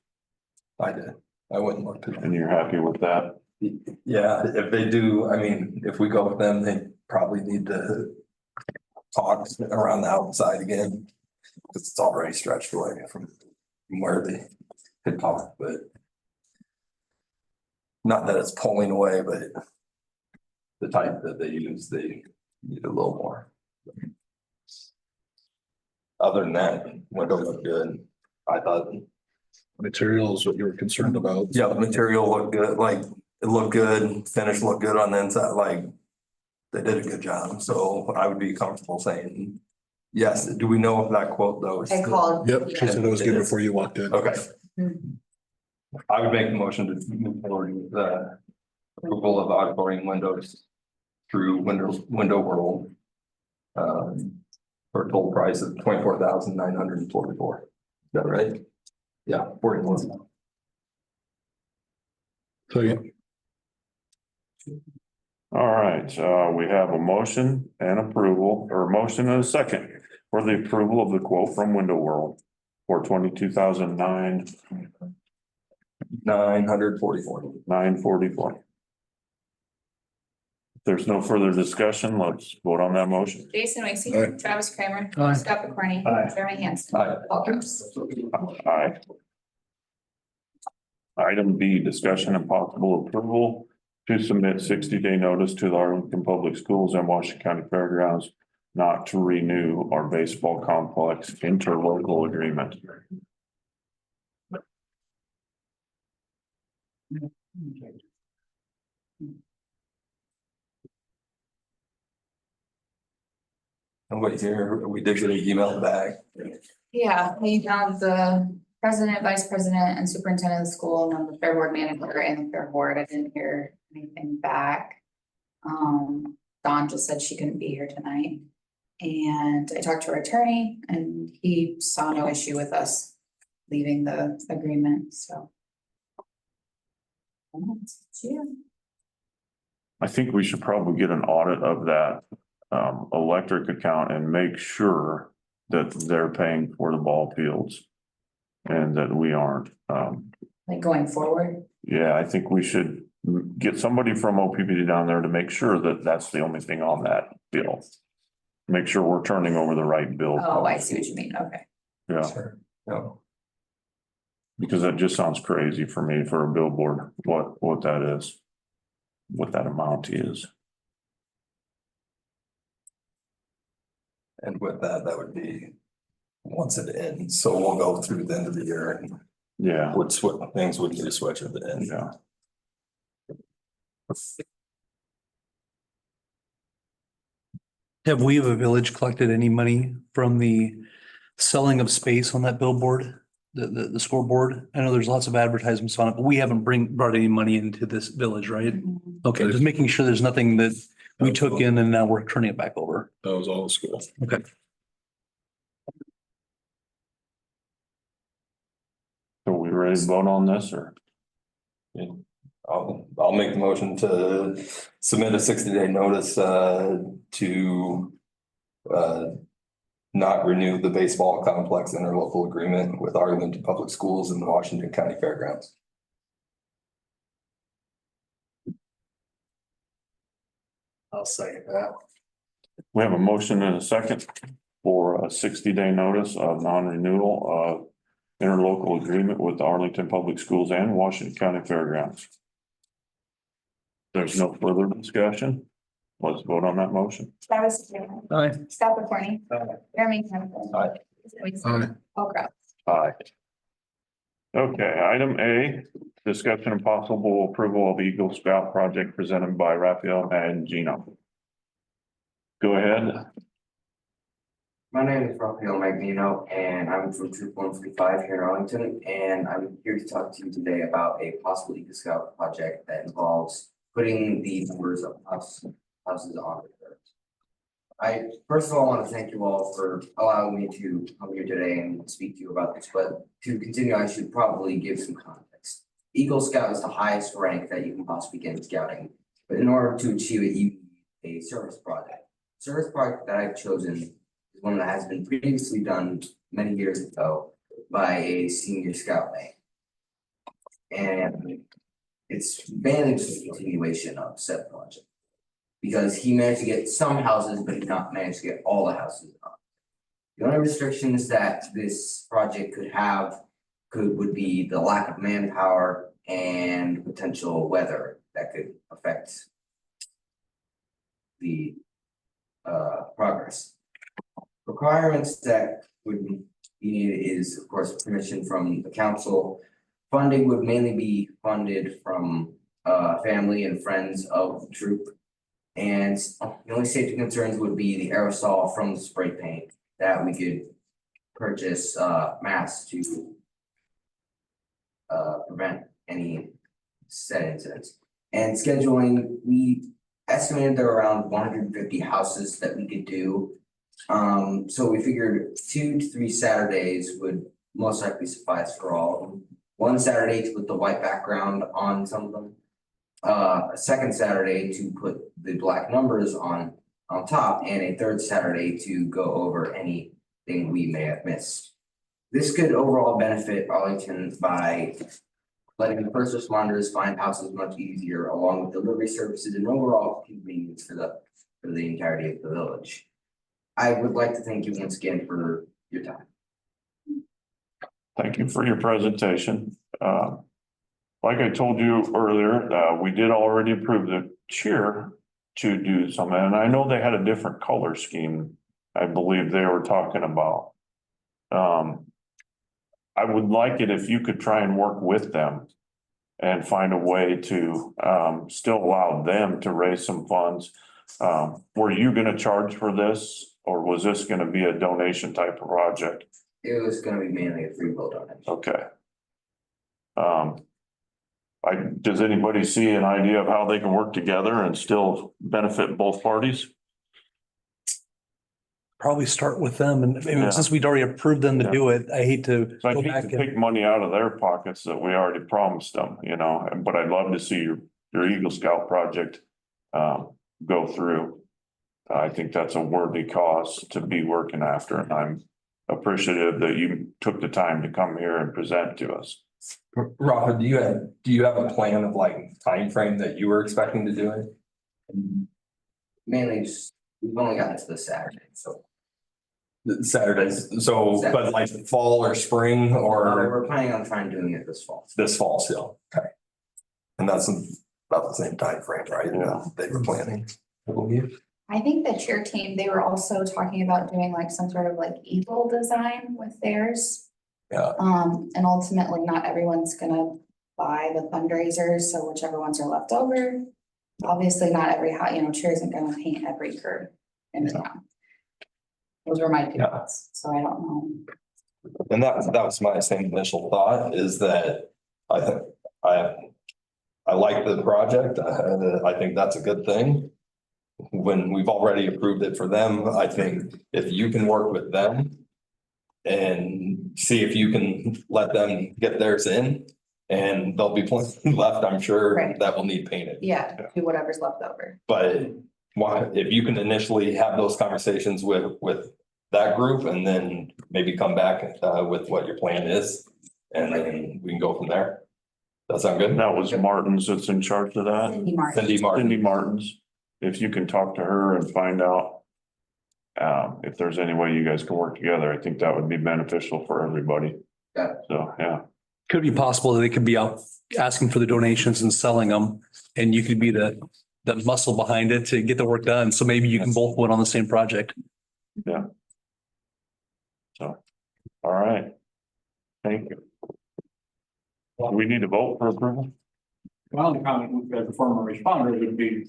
I did. I wouldn't look at
And you're happy with that?
them. Yeah, if they do, I mean, if we go with them, they probably need to talk around the outside again. Cause it's already stretched away from where they had talked, but. Not that it's pulling away, but. The type that they use, they need a little more. Other than that, window looked good. I thought,
Materials, what you were concerned about.
yeah, the material looked good, like, it looked good, finish looked good on the inside, like. They did a good job, so I would be comfortable saying, yes. Do we know if that quote though? is
I
still-
called.
Yep, she said it was good before you walked in.
Okay.
Mhm.
I would make the motion to move forward with the approval of auditorium windows through window world. For a total price of $24,944. Is that right? Yeah, 41.
So, yeah.
All right, we have a motion and approval, or a motion and a second for the approval of the quote from Window World for 22,009,
944.
944. If there's no further discussion, let's vote on that motion.
Jason Weissy,
Aye.
Travis Kramer,
Aye.
Scott McCorney,
Aye.
Jeremy Hanson,
Aye.
Paul Gross.
Aye. Item B, discussion and possible approval to submit 60-day notice to the Arlington Public Schools and Washington County Fairgrounds not to renew our baseball complex interlocal agreement.
And wait here, we did get an email back.
Yeah, we found the president, vice president, and superintendent of the school, and then the fair board manager and the fair board. I didn't hear anything back. Dawn just said she couldn't be here tonight. And I talked to our attorney and he saw no issue with us leaving the agreement, so. Yeah.
I think we should probably get an audit of that electric account and make sure that they're paying for the ball fields. And that we aren't.
Like going forward.
Yeah, I think we should get somebody from OPPD down there to make sure that that's the only thing on that bill. Make sure we're turning over the right bill.
Oh, I see what you mean. Okay.
Yeah,
Sure. No.
because that just sounds crazy for me for a billboard, what that is. What that amount is.
And with that, that would be once it ends. So we'll go through the end of the year and
Yeah,
things would need to switch at the end.
yeah.
Have we, as a village, collected any money from the selling of space on that billboard? The scoreboard? I know there's lots of advertisements on it, but we haven't brought any money into this village, right? Okay, just making sure there's nothing that we took in and now we're turning it back over.
That was all school.
Okay.
So we ready to vote on this or?
Yeah. I'll make the motion to submit a 60-day notice to not renew the baseball complex interlocal agreement with Arlington Public Schools and the Washington County Fairgrounds.
I'll second that.
We have a motion and a second for a 60-day notice of non-renewal of interlocal agreement with the Arlington Public Schools and Washington County Fairgrounds. There's no further discussion. Let's vote on that motion.
Travis Kramer,
Aye.
Scott McCorney, Jeremy Hanson.
Aye.
Aye.
Paul Gross.
Aye. Okay, item A, discussion and possible approval of Eagle Scout project presented by Raphael and Gino. Go ahead.
My name is Rafael Magnino and I'm from Troop 145 here in Arlington, and I'm here to talk to you today about a possible Eagle Scout project that involves putting the numbers of houses on the earth. I first of all want to thank you all for allowing me to come here today and speak to you about this, but to continue, I should probably give some context. Eagle Scout is the highest rank that you can possibly get in scouting, but in order to achieve it, you need a service project. Service project that I've chosen is one that has been previously done many years ago by a senior scout mate. And it's mainly just a continuation of said project. Because he managed to get some houses, but he did not manage to get all the houses done. The only restrictions that this project could have would be the lack of manpower and potential weather that could affect the progress. Requirements that would be needed is, of course, permission from the council. Funding would mainly be funded from family and friends of the troop. And the only safety concerns would be the aerosol from the spray paint that we could purchase masks to prevent any said incidents. And scheduling, we estimated there are around 150 houses that we could do. So we figured 2 to 3 Saturdays would most likely suffice for all of them. One Saturday to put the white background on some of them. a second Saturday to put the black numbers on top, and a third Saturday to go over anything we may have missed. This could overall benefit Arlington by letting the first responders find houses much easier, along with delivery services and overall convenience for the entirety of the village. I would like to thank you once again for your time.
Thank you for your presentation. Like I told you earlier, we did already approve the cheer to do something, and I know they had a different color scheme, I believe they were talking about. I would like it if you could try and work with them and find a way to still allow them to raise some funds. Were you gonna charge for this, or was this gonna be a donation type of project?
It was gonna be mainly a free will donation.
Okay. Does anybody see an idea of how they can work together and still benefit both parties?
Probably start with them, and I mean,
Yeah.
since we'd already approved them to
Yeah.
do it, I hate to
So I
go
hate
back
to
and.
take money out of their pockets that we already promised them, but I'd love to see your Eagle Scout project go through. I think that's a worthy cause to be working after, and I'm appreciative that you took the time to come here and present to us.
Rafa, do you have a plan of like time frame that you were expecting to do it?
Mainly just, we've only gotten to this Saturday, so.
Saturdays, so, but like fall or spring or
We're planning on doing it this fall.
this fall still, okay. And that's about the same time frame, right?
Yeah.
They were planning, I believe.
I think the cheer team, they were also talking about doing like some sort of like eagle design with theirs.
Yeah.
And ultimately, not everyone's gonna buy the fundraisers, so whichever ones are left over. Obviously, not every cheer isn't gonna paint every curb in the town. Those were my two
Yeah.
thoughts, so I don't know.
And that was my same initial thought, is that I think I like the project. I think that's a good thing. When we've already approved it for them, I think if you can work with them and see if you can let them get theirs in, and there'll be plenty left, I'm sure,
Right.
that will need painted.
Yeah, do whatever's left over.
But if you can initially have those conversations with that group, and then maybe come back with what your plan is, and then we can go from there. That sound good?
That was Martin's that's in charge of that.
Cindy Martin.
Cindy Martin.
Cindy Martin's, if you can talk to her and find out if there's any way you guys can work together, I think that would be beneficial for everybody.
Yeah.
So, yeah,
Could it be possible that they could be out asking for the donations and selling them, and you could be the muscle behind it to get the work done, so maybe you can both win on the same project.
so, all right. Thank you. Do we need to vote for approval?
My only comment as a former responder would be,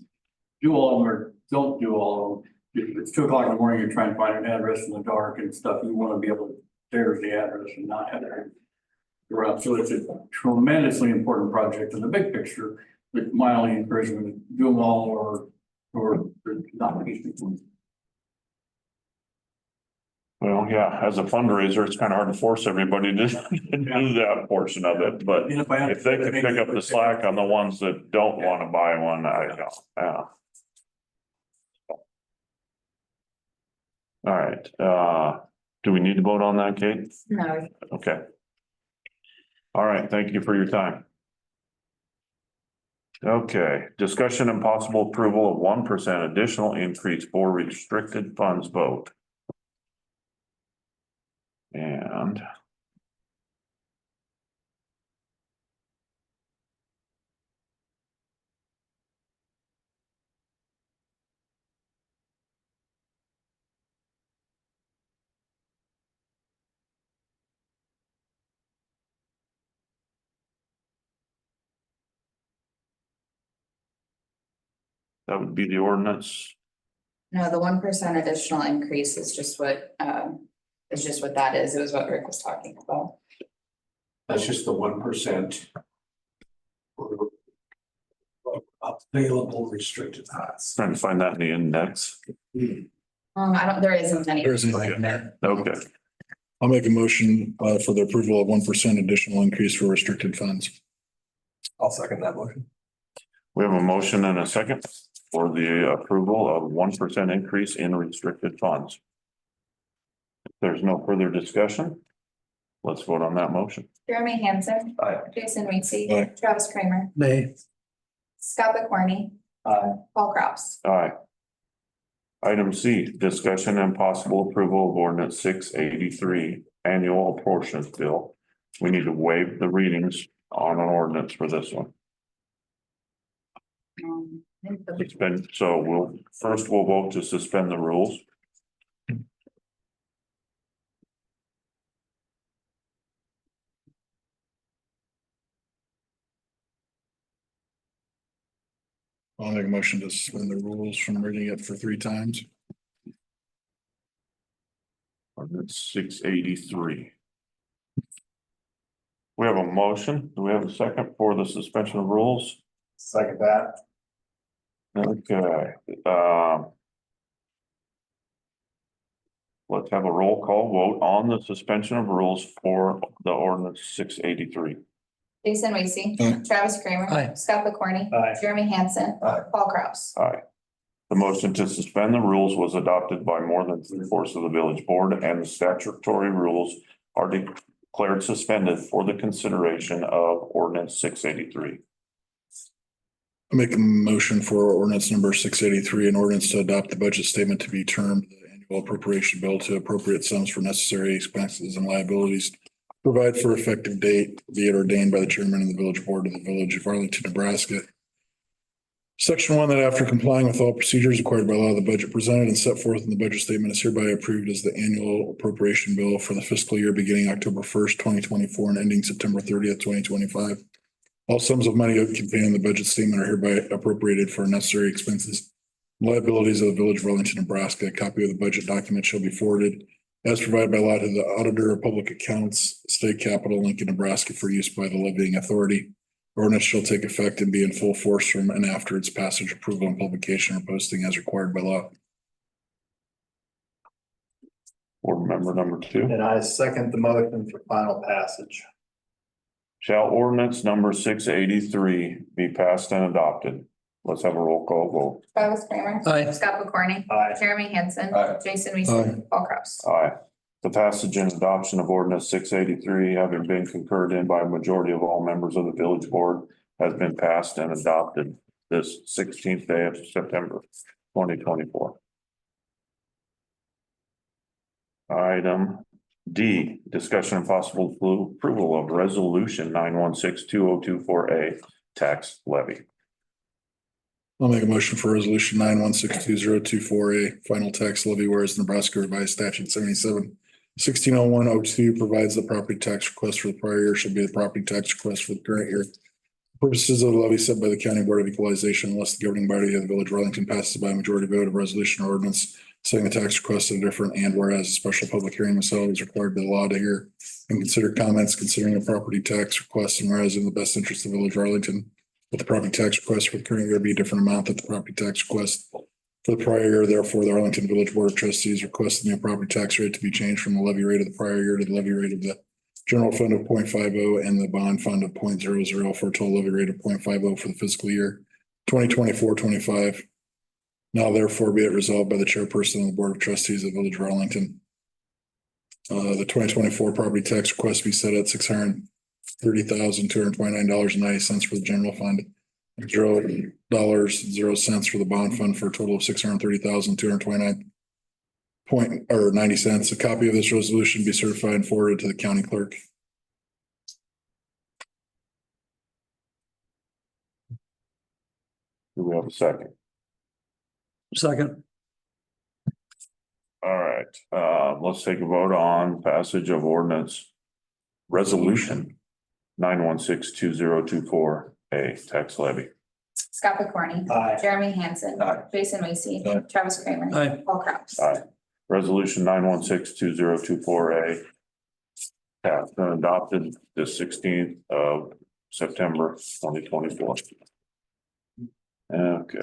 do all of them or don't do all of them. If it's 2 o'clock in the morning, you're trying to find an address in the dark and stuff, you want to be able to, there's the address and not have it around. So it's a tremendously important project in the big picture, but my only encouragement, do them all or not.
Well, yeah, as a fundraiser, it's kind of hard to force everybody to do that portion of it, but if they could pick up the slack on the ones that don't want to buy one, yeah. All right, do we need to vote on that, Kate?
No,
Okay. All right, thank you for your time. Okay, discussion and possible approval of 1% additional increase for restricted funds vote. And that would be the ordinance.
no, the 1% additional increase is just what that is. It was what Rick was talking about.
That's just the 1%. Available restricted lots.
Trying to find that in the index.
There isn't any.
There isn't any in there.
Okay,
I'll make a motion for the approval of 1% additional increase for restricted funds.
I'll second that motion.
We have a motion and a second for the approval of 1% increase in restricted funds. If there's no further discussion, let's vote on that motion.
Jeremy Hansen.
Aye.
Jason Weasey.
Aye.
Travis Kramer.
Nay.
Scott McCorney.
Aye.
Paul Kraus.
Aye. Item C, discussion and possible approval of ordinance 683 annual apportionment bill. We need to waive the readings on an ordinance for this one.
I think the-
It's been, so we'll vote to suspend the rules.
I'll make a motion to suspend the rules from reading it for 3 times.
Ordinance 683. We have a motion. Do we have a second for the suspension of rules?
Second that.
Okay, let's have a roll call vote on the suspension of rules for the ordinance 683.
Jason Weasey.
Aye.
Travis Kramer.
Aye.
Scott McCorney.
Aye.
Jeremy Hansen.
Aye.
Paul Kraus.
Aye. The motion to suspend the rules was adopted by more than 3/4 of the village board, and the statutory rules are declared suspended for the consideration of ordinance 683.
I'll make a motion for ordinance number 683, an ordinance to adopt the budget statement to be termed the annual appropriation bill to appropriate sums for necessary expenses and liabilities. Provide for effective date, be it ordained by the chairman of the village board of the village of Arlington, Nebraska. Section 1, that after complying with all procedures required by law, the budget presented and set forth in the budget statement is hereby approved as the annual appropriation bill for the fiscal year beginning October 1st, 2024 and ending September 30th, 2025. All sums of money contained in the budget statement are hereby appropriated for necessary expenses, and liabilities of the village of Arlington, Nebraska. A copy of the budget document shall be forwarded as provided by law to the auditor of public accounts, state capital, Lincoln, Nebraska, for use by the levying authority. Ordinance shall take effect and be in full force from and after its passage, approval, and publication or posting as required by law.
Board member number 2.
And I second the motion for final passage.
Shall ordinance number 683 be passed and adopted? Let's have a roll call vote.
Travis Kramer.
Aye.
Scott McCorney.
Aye.
Jeremy Hansen.
Aye.
Jason
Aye.
Weasey. Paul Kraus.
Aye. The passage and adoption of ordinance 683, having been concurred in by a majority of all members of the village board, has been passed and adopted this 16th day of September 2024. Item D, discussion and possible approval of resolution 9162024A tax levy.
I'll make a motion for resolution 9162024A, final tax levy, whereas Nebraska revised statute 77-160102 provides the property tax request for the prior year shall be the property tax request for the current year. Purposes of the levy set by the County Board of Equalization, unless the governing body of the village of Arlington passes by a majority vote of resolution or ordinance setting the tax request at a different, and whereas a special public hearing must is required by the law to hear and consider comments considering a property tax request, and whereas in the best interest of the village of Arlington, with the property tax request for the current year be a different amount that the property tax request for the prior year, therefore the Arlington Village Board of Trustees requesting the property tax rate to be changed from the levy rate of the prior year to the levy rate of the general fund of 0.50 and the bond fund of 0.00 for a total levy rate of 0.50 for the fiscal year 2024-25. Now therefore be it resolved by the chairperson of the Board of Trustees of the Village of Arlington. The 2024 property tax request be set at $630,229.90 for the general fund. $0.00 for the bond fund for a total of $630,229.90. A copy of this resolution be certified and forwarded to the county clerk.
Do we have a second?
Second.
All right, let's take a vote on passage of ordinance resolution 9162024A tax levy.
Scott McCorney.
Aye.
Jeremy Hansen.
Aye.
Jason Weasey.
Aye.
Travis Kramer.
Aye.
Paul Kraus.
Aye. Resolution 9162024A passed and adopted the 16th of September 2024. Okay.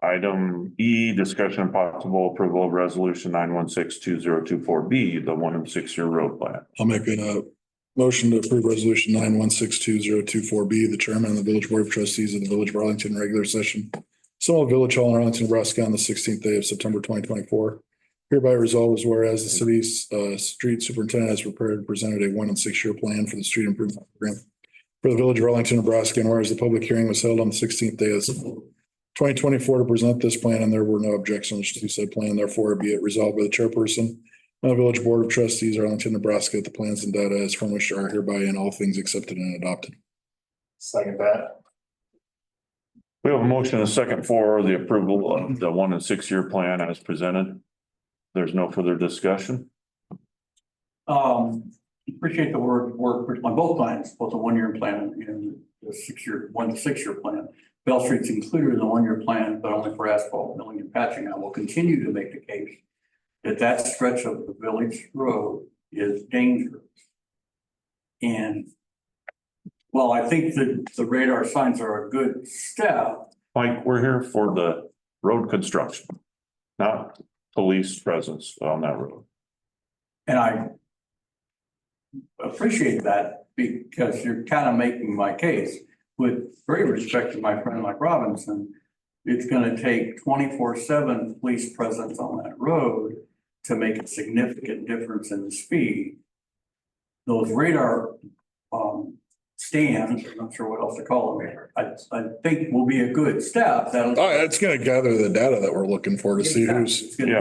Item E, discussion and possible approval of resolution 9162024B, the 1 and 6 year road plan.
I'll make a Motion to approve resolution 9162024B, the chairman of the village board of trustees of the village of Arlington regular session. Summit Village Hall in Arlington, Nebraska on the 16th day of September 2024. Hereby resolved is whereas the city's street superintendent has prepared and presented a 1 and 6 year plan for the street improvement program for the village of Arlington, Nebraska, and whereas the public hearing was held on the 16th day of 2024 to present this plan, and there were no objections to said plan, therefore be it resolved by the chairperson of the village board of trustees, Arlington, Nebraska, that the plans and data as furnished are hereby in all things accepted and adopted.
Second that.
We have a motion and a second for the approval of the 1 and 6 year plan as presented. There's no further discussion.
Appreciate the work on both plans, both the 1 year plan and the 6 year, 1 to 6 year plan. Bell Street's included in the 1 year plan, but only for asphalt milling and patching. I will continue to make the case that that stretch of the village road is dangerous. And while I think that the radar signs are a good step,
Mike, we're here for the road construction, not police presence on that road.
and I appreciate that because you're kind of making my case. With great respect to my friend Mike Robinson, it's gonna take 24/7 police presence on that road to make a significant difference in the speed. Those radar stands, I'm not sure what else to call them, I think will be a good step. That'll.
Oh, it's gonna gather the data that we're looking for to see
It's gonna-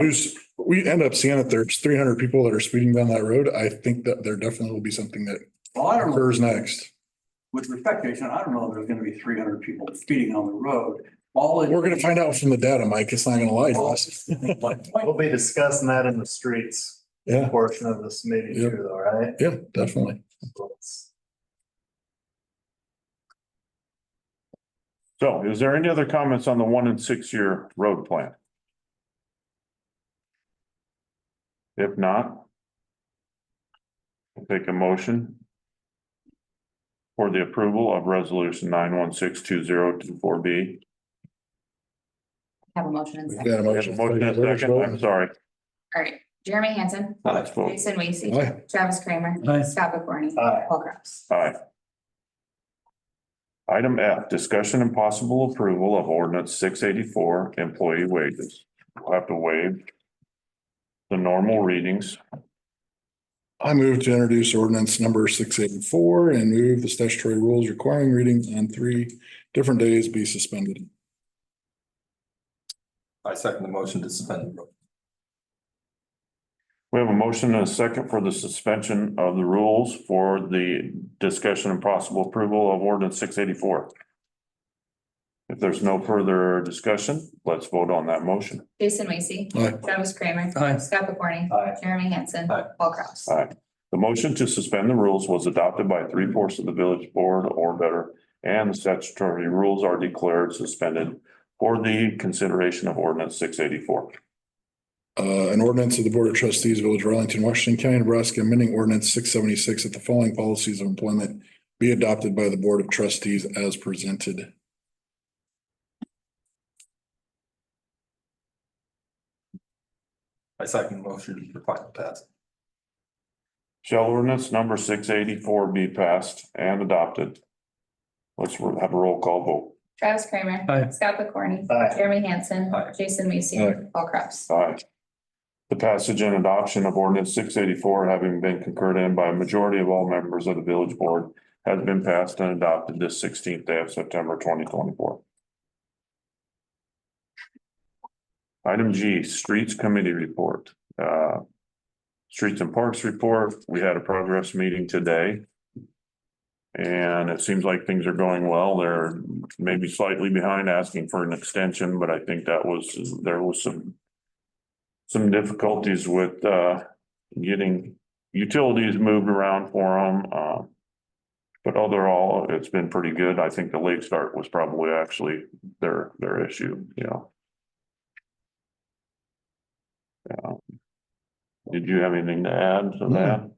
we end up seeing that there's 300 people that are speeding down that road. I think that there definitely will be something that
Well, I don't know.
occurs next.
With respect, Jason, I don't know if there's gonna be 300 people speeding on the road.
We're gonna find out from the data, Mike. It's not gonna lie to us.
We'll be discussing that in the streets
Yeah,
portion of this meeting
Yep.
too, though, right?
yeah, definitely.
So is there any other comments on the 1 and 6 year road plan? If not, I'll take a motion for the approval of resolution 9162024B.
Have a motion and
We
second.
got a
We have a
motion.
motion and a second. I'm sorry.
All right, Jeremy Hansen.
Let's vote.
Jason Weasey.
Aye.
Travis Kramer.
Aye.
Scott McCorney.
Aye.
Paul Kraus.
Aye. Item F, discussion and possible approval of ordinance 684 employee wages. We'll have to waive the normal readings.
I move to introduce ordinance number 684 and move the statutory rules requiring readings on 3 different days be suspended.
I second the motion to suspend.
We have a motion and a second for the suspension of the rules for the discussion and possible approval of ordinance 684. If there's no further discussion, let's vote on that motion.
Jason Weasey.
Aye.
Travis Kramer.
Aye.
Scott McCorney.
Aye.
Jeremy Hansen.
Aye.
Paul Kraus.
Aye. The motion to suspend the rules was adopted by 3/4 of the village board or better, and the statutory rules are declared suspended for the consideration of ordinance 684.
An ordinance of the Board of Trustees, Village of Arlington, Washington County, Nebraska, amending ordinance 676 that the following policies of employment be adopted by the Board of Trustees as presented.
I second the motion for final pass.
Shall ordinance number 684 be passed and adopted? Let's have a roll call vote.
Travis Kramer.
Aye.
Scott McCorney.
Aye.
Jeremy Hansen.
Aye.
Jason Weasey. Paul Kraus.
Aye. The passage and adoption of ordinance 684 having been concurred in by a majority of all members of the village board has been passed and adopted this 16th day of September 2024. Item G, Streets Committee Report. Streets and Parks Report, we had a progress meeting today. And it seems like things are going well. They're maybe slightly behind asking for an extension, but I think there was some difficulties with getting utilities moved around for them. But overall, it's been pretty good. I think the late start was probably actually their issue, you know. Did you have anything to add to that?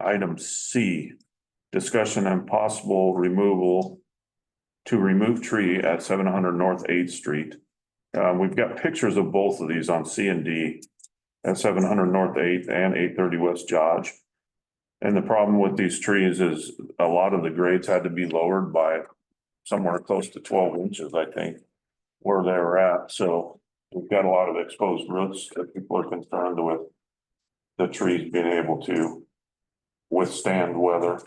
Item C, discussion and possible removal to remove tree at 700 North 8th Street. We've got pictures of both of these on C and D. at 700 North 8th and 830 West Dodge. And the problem with these trees is a lot of the grades had to be lowered by somewhere close to 12 inches, I think, where they were at. So we've got a lot of exposed roots that people are concerned with the trees being able to withstand weather.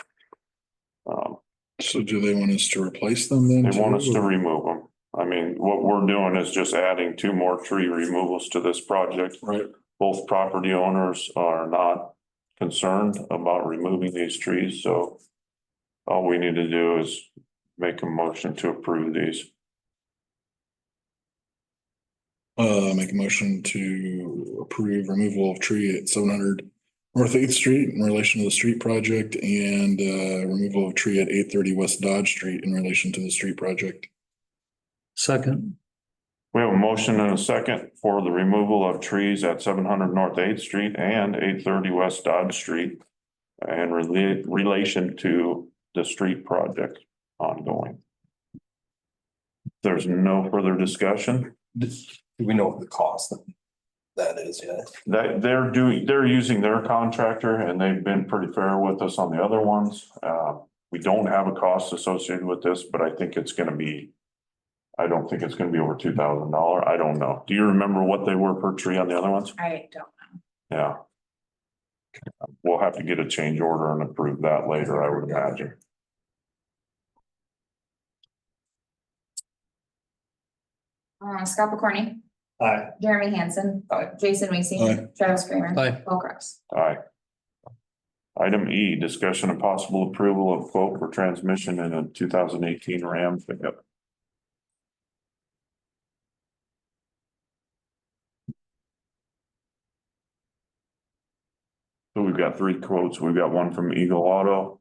So do they want us to replace them then?
They want us
too,
to
or-
remove them. I mean, what we're doing is just adding 2 more tree removals to this project.
Right.
Both property owners are not concerned about removing these trees, so all we need to do is make a motion to approve these.
Make a motion to approve removal of tree at 700 North 8th Street in relation to the street project and removal of tree at 830 West Dodge Street in relation to the street project.
Second,
We have a motion and a second for the removal of trees at 700 North 8th Street and 830 West Dodge Street and relation to the street project ongoing. There's no further discussion.
Do we know what the cost of that is yet?
That they're using their contractor and they've been pretty fair with us on the other ones. We don't have a cost associated with this, but I think it's gonna be. I don't think it's gonna be over $2,000. I don't know. Do you remember what they were per tree on the other ones?
I don't know.
Yeah. We'll have to get a change order and approve that later, I would imagine.
Scott McCorney,
Aye.
Jeremy Hansen, Jason Weasey.
Aye.
Travis Kramer.
Aye.
Paul Kraus.
Aye. Item E, discussion of possible approval of quote for transmission in a 2018 Ram pickup. So we've got 3 quotes. We've got one from Eagle Auto.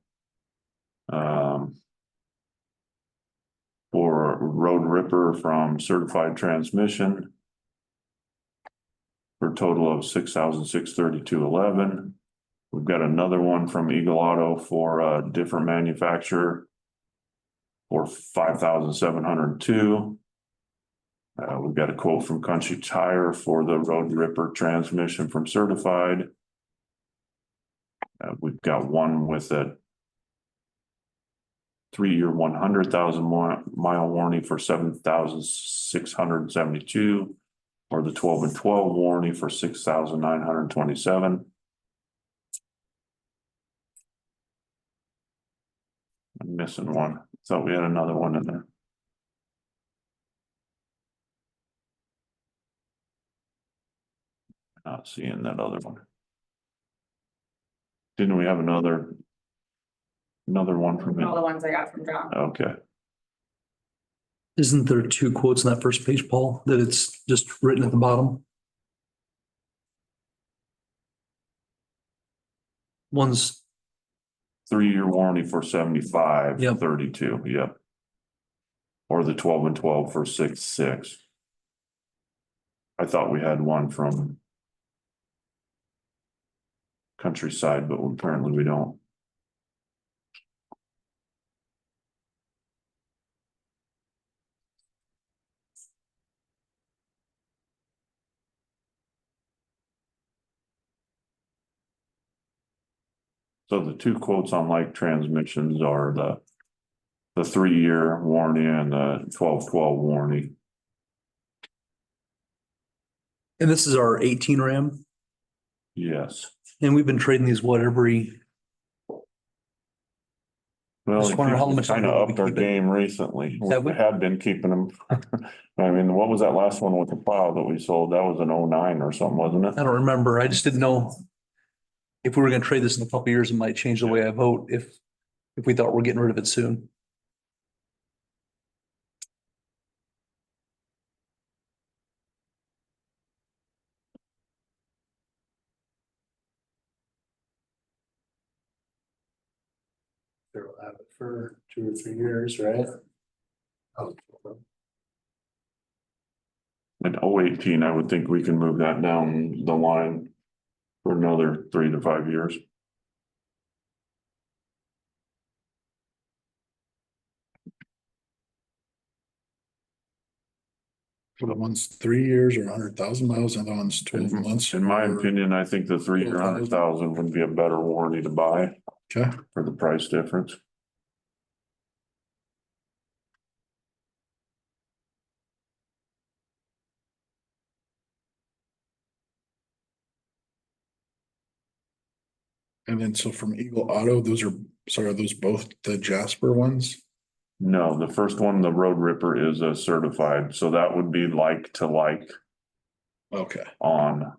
For Road Ripper from Certified Transmission. For a total of $6,632.11. We've got another one from Eagle Auto for a different manufacturer. For $5,702. We've got a quote from Country Tire for the Road Ripper transmission from Certified. We've got one with a 3-year, 100,000 mile warranty for $7,672, or the 12 and 12 warranty for $6,927. I'm missing one. Thought we had another one in there. Not seeing that other one. Didn't we have another one from
All
him?
the ones I got from John.
Okay,
isn't there 2 quotes on that first page, Paul, that it's just written at the bottom? One's,
3-year warranty for 75,
Yep.
32, yep. Or the 12 and 12 for 6,6. I thought we had one from Countryside, but apparently we don't. So the 2 quotes on like transmissions are the 3-year warranty and the 12/12 warranty.
and this is our 18 Ram,
Yes.
and we've been trading these every,
Well,
Just wondering how much
kind of
longer we
upped our
keep it.
game recently.
Have we?
We had been keeping them. I mean, what was that last one with the plow that we sold? That was an 09 or something, wasn't it?
I don't remember. I just didn't know if we were gonna trade this in a couple of years, it might change the way I vote if we thought we're getting rid of it soon.
They'll have it for 2 or 3 years, right?
In 018, I would think we can move that down the line for another 3 to 5 years.
For the ones 3 years or 100,000 miles, and the ones 12 months.
In my
or-
opinion, I think the 300,000 would be a better warranty to buy
Okay,
for the price difference.
and then so from Eagle Auto, are those both the Jasper ones?
No, the first one, the Road Ripper is a certified, so that would be like to like
Okay,
on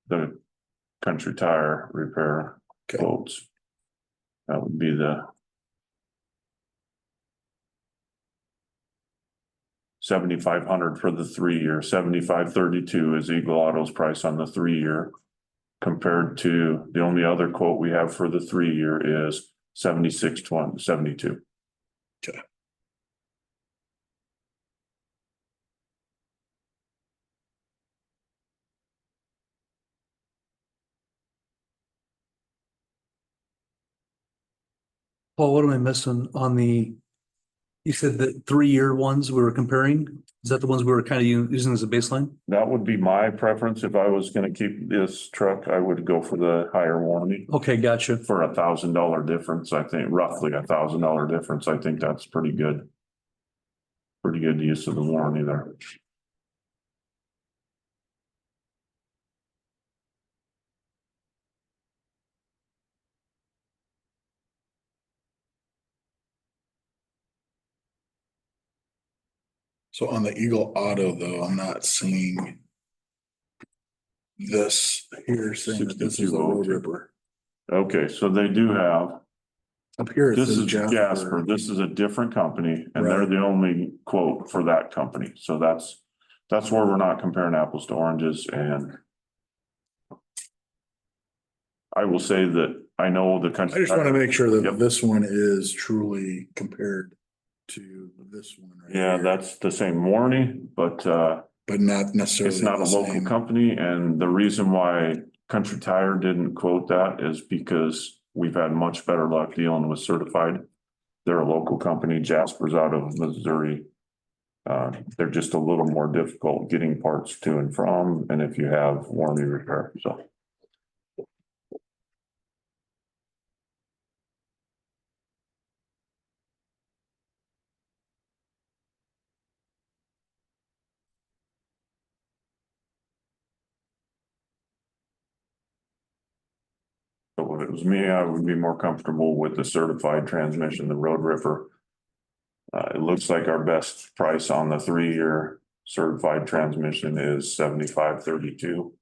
the Country Tire repair
Okay.
quotes. That would be the 7,500 for the 3 year, 7,532 is Eagle Auto's price on the 3 year. Compared to the only other quote we have for the 3 year is 76,272.
Okay.
Paul, what am I missing on you said the 3 year ones we were comparing? Is that the ones we were kind of using as a baseline?
That would be my preference. If I was gonna keep this truck, I would go for the higher warranty.
Okay, gotcha.
For $1,000 difference, I think roughly $1,000 difference, I think that's pretty good. Pretty good use of the warranty there.
so on the Eagle Auto though, I'm not seeing this here saying that this is the Road
6202.
Ripper.
Okay, so they do have,
Up here it
this
says
is Jasper, this is a different company, and they're
Right.
the only quote for that company, so that's where we're not comparing apples to oranges, and I will say that I know the
I
country.
just want to make sure that
Yep.
this one is truly compared to this one. Right
Yeah,
here,
that's the same warranty, but
but not necessarily.
it's not a
the
local
same.
company, and the reason why Country Tire didn't quote that is because we've had much better luck dealing with certified. They're a local company, Jasper's out of Missouri. They're just a little more difficult getting parts to and from, and if you have warranty repair, so. So if it was me, I would be more comfortable with the certified transmission, the Road Ripper. It looks like our best price on the 3 year certified transmission is 7,532.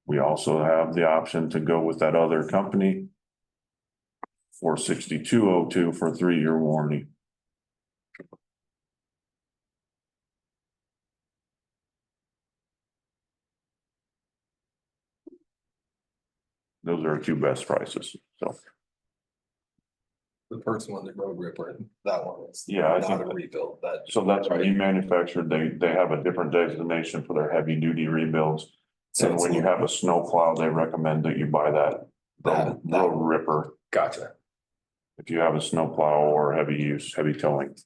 We also have the option to go with that other company for 6,202 for a 3 year warranty. Those are our two best prices, so.
The first one, the Road Ripper, that one is.
Yeah, I
Not
think
a rebuild, that.
So that's remanufactured, they have a different designation for their heavy duty rebuilds.
So
And
it's
when you have a snow plow, they recommend that you buy that
That-
Road Ripper
Gotcha.
if you have a snow plow or heavy use, heavy towing.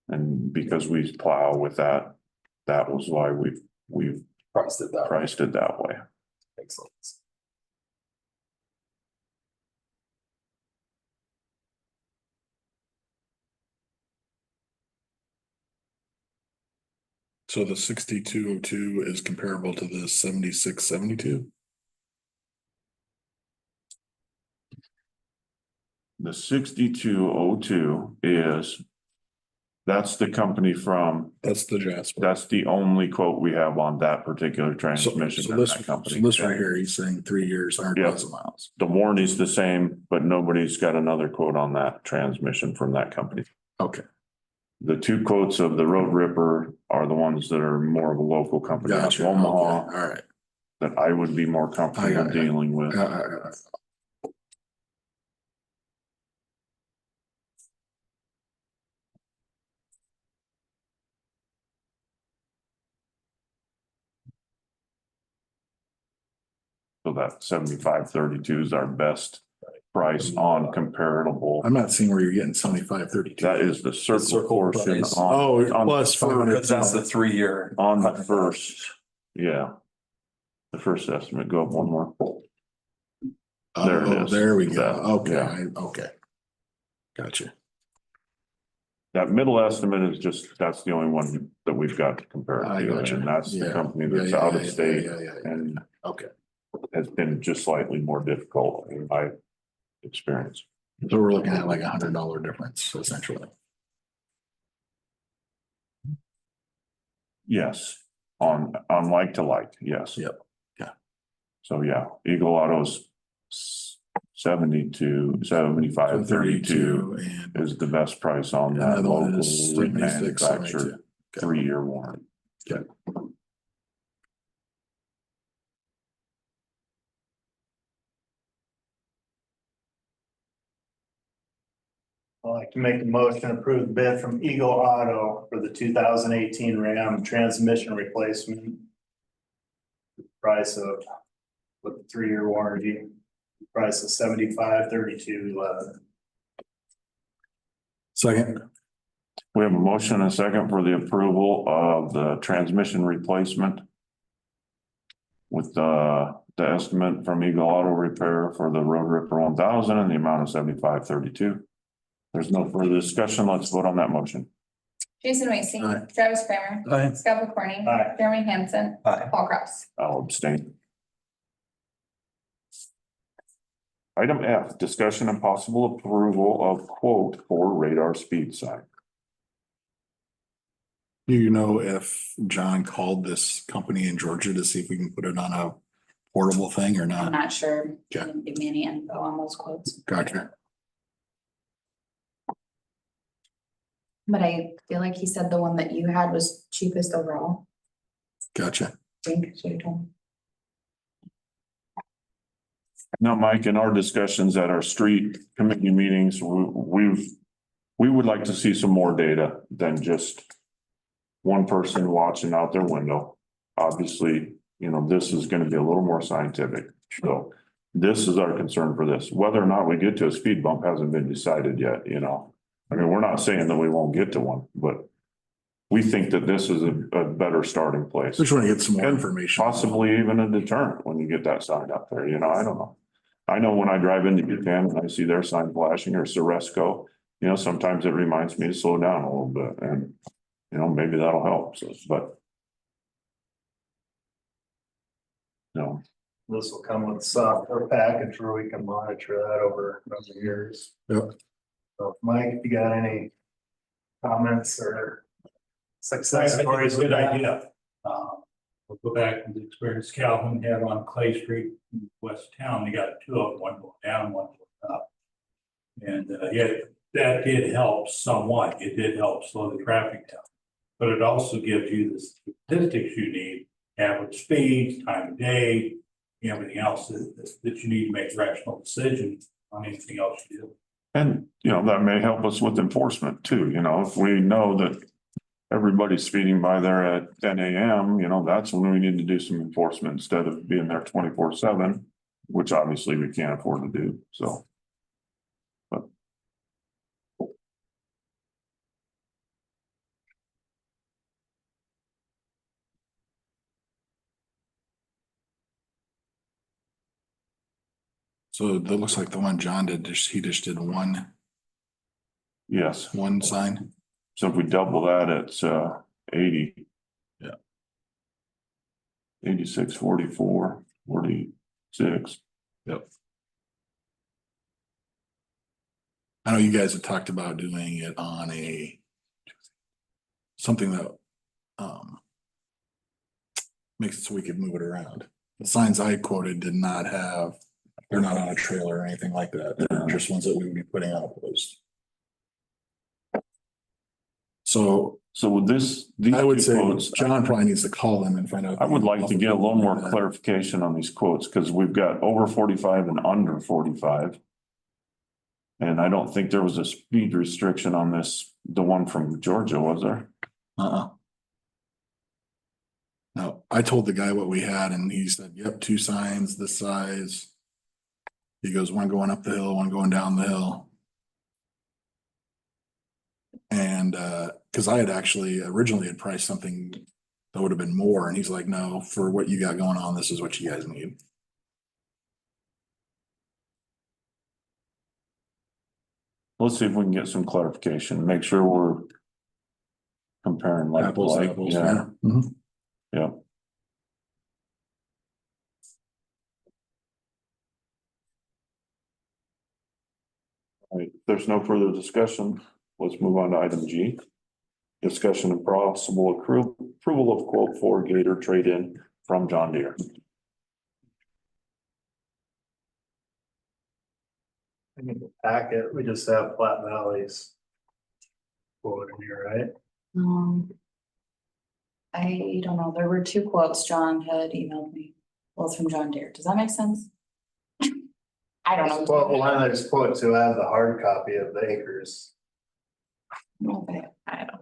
And because we plow with that, that was why we've
Priced it that way.
priced it that way.
Makes sense.
So the 6202 is comparable to the 7672.
The 6202 is, that's the company from,
That's the Jasper.
that's the only quote we have on that particular transmission
So
in
this,
that company.
so this right here, he's saying 3 years, 100,000 miles.
The warranty's the same, but nobody's got another quote on that transmission from that company.
Okay,
The two quotes of the Road Ripper are the ones that are more of a local company out of
gotcha. Okay,
Omaha
all right.
that I would be more comfortable
got it.
dealing with. So that 7,532 is our best price on comparable.
I'm not seeing where you're getting 75.32.
That is the circle
circle
portion
price.
Oh,
on
plus 500.
Because that's the 3 year.
on the first, yeah. The first estimate, go up one more. There it
Oh,
is.
there we go.
That,
Okay,
yeah.
okay. Gotcha.
That middle estimate is just, that's the only one that we've got to compare
I
it to,
gotcha.
and that's the
Yeah.
company
Yeah,
that's
yeah,
out
yeah,
of
yeah,
state
yeah.
and
Okay.
has been just slightly more difficult in my experience.
So we're looking at like $100 difference essentially.
Yes, on like to like, yes.
Yep. Yeah.
So yeah, Eagle Auto's 75, 32
and
is the best price on
and
that
the other one
local
is 76,
manufactured
72.
3-year warranty.
Okay.
I'd like to make a motion to approve the bid from Eagle Auto for the 2018 Ram transmission replacement. Price of, with the 3-year warranty, price of $75.32.11.
Second.
We have a motion and a second for the approval of the transmission replacement with the estimate from Eagle Auto Repair for the Road Ripper 1000 and the amount of $75.32. There's no further discussion. Let's vote on that motion.
Jason Weasey.
Aye.
Travis Kramer.
Aye.
Scott McCorney.
Aye.
Jeremy Hansen.
Aye.
Paul Kraus.
I'll abstain. Item F, discussion and possible approval of quote for radar speed sign.
Do you know if John called this company in Georgia to see if we can put it on a portable thing or
I'm
not?
not sure. He
Okay.
didn't give me any info on those quotes.
Gotcha.
But I feel like he said the one that you had was cheapest overall.
Gotcha.
I think so you told me.
Now, Mike, in our discussions at our street committee meetings, we would like to see some more data than just one person watching out their window. Obviously, you know, this is going to be a little more scientific. So this is our concern for this. Whether or not we get to a speed bump hasn't been decided yet, you know. I mean, we're not saying that we won't get to one, but we think that this is a better starting place.
Just want to get some more
And
information.
possibly even a deterrent when you get that sign up there, you know, I don't know. I know when I drive into Buchanan and I see their sign flashing or Ceresco, you know, sometimes it reminds me to slow down a little bit and, you know, maybe that'll help, so, but. No,
This will come with a software package where we can monitor that over a number of years.
Yep.
So Mike, if you got any comments or success
I think
stories
it's a
with
good
that?
idea. We'll go back to the experience Calvin had on Clay Street in West Town. They got two of them, one going down, one going up. And yeah, that did help somewhat. It did help slow the traffic down. But it also gives you the statistics you need, average speeds, time of day, everything else that you need to make rational decisions on anything else you do.
and, you know, that may help us with enforcement too, you know, if we know that. Everybody's speeding by there at 10 a.m., you know, that's when we need to do some enforcement instead of being there 24/7, which obviously we can't afford to do, so. But.
So that looks like the one John did, he just did
Yes,
one sign.
so if we double that, it's 80.
Yeah.
86, 44, 46.
Yep. I know you guys have talked about doing it on something that makes it so we could move it around. The signs I quoted did not have, they're not on a trailer or anything like that. They're just ones that we would be putting on a post. So
with these
I would
two
say
quotes,
John probably needs to call them and find out.
I would like to get a little more clarification on these quotes, because we've got over 45 and under 45. And I don't think there was a speed restriction on this, the one from Georgia, was there?
No, I told the guy what we had and he said, yep, 2 signs, this size. He goes, one going up the hill, one going down the hill. And, cause I had actually originally had priced something that would have been more, and he's like, no, for what you got going on, this is what you guys need.
Let's see if we can get some clarification, make sure we're comparing like,
Apples to
like,
apples,
yeah,
Mhm.
yeah. All right, if there's no further discussion, let's move on to item G. Discussion and possible approval of quote for Gator trade-in from John Deere.
In the packet, we just have Flat Valleys. Quote in here, right?
I don't know, there were two quotes John had emailed me, both from John Deere. Does that make sense? I don't know.
Well, one of those quotes who have the hard copy of the acres.
Okay, I don't know.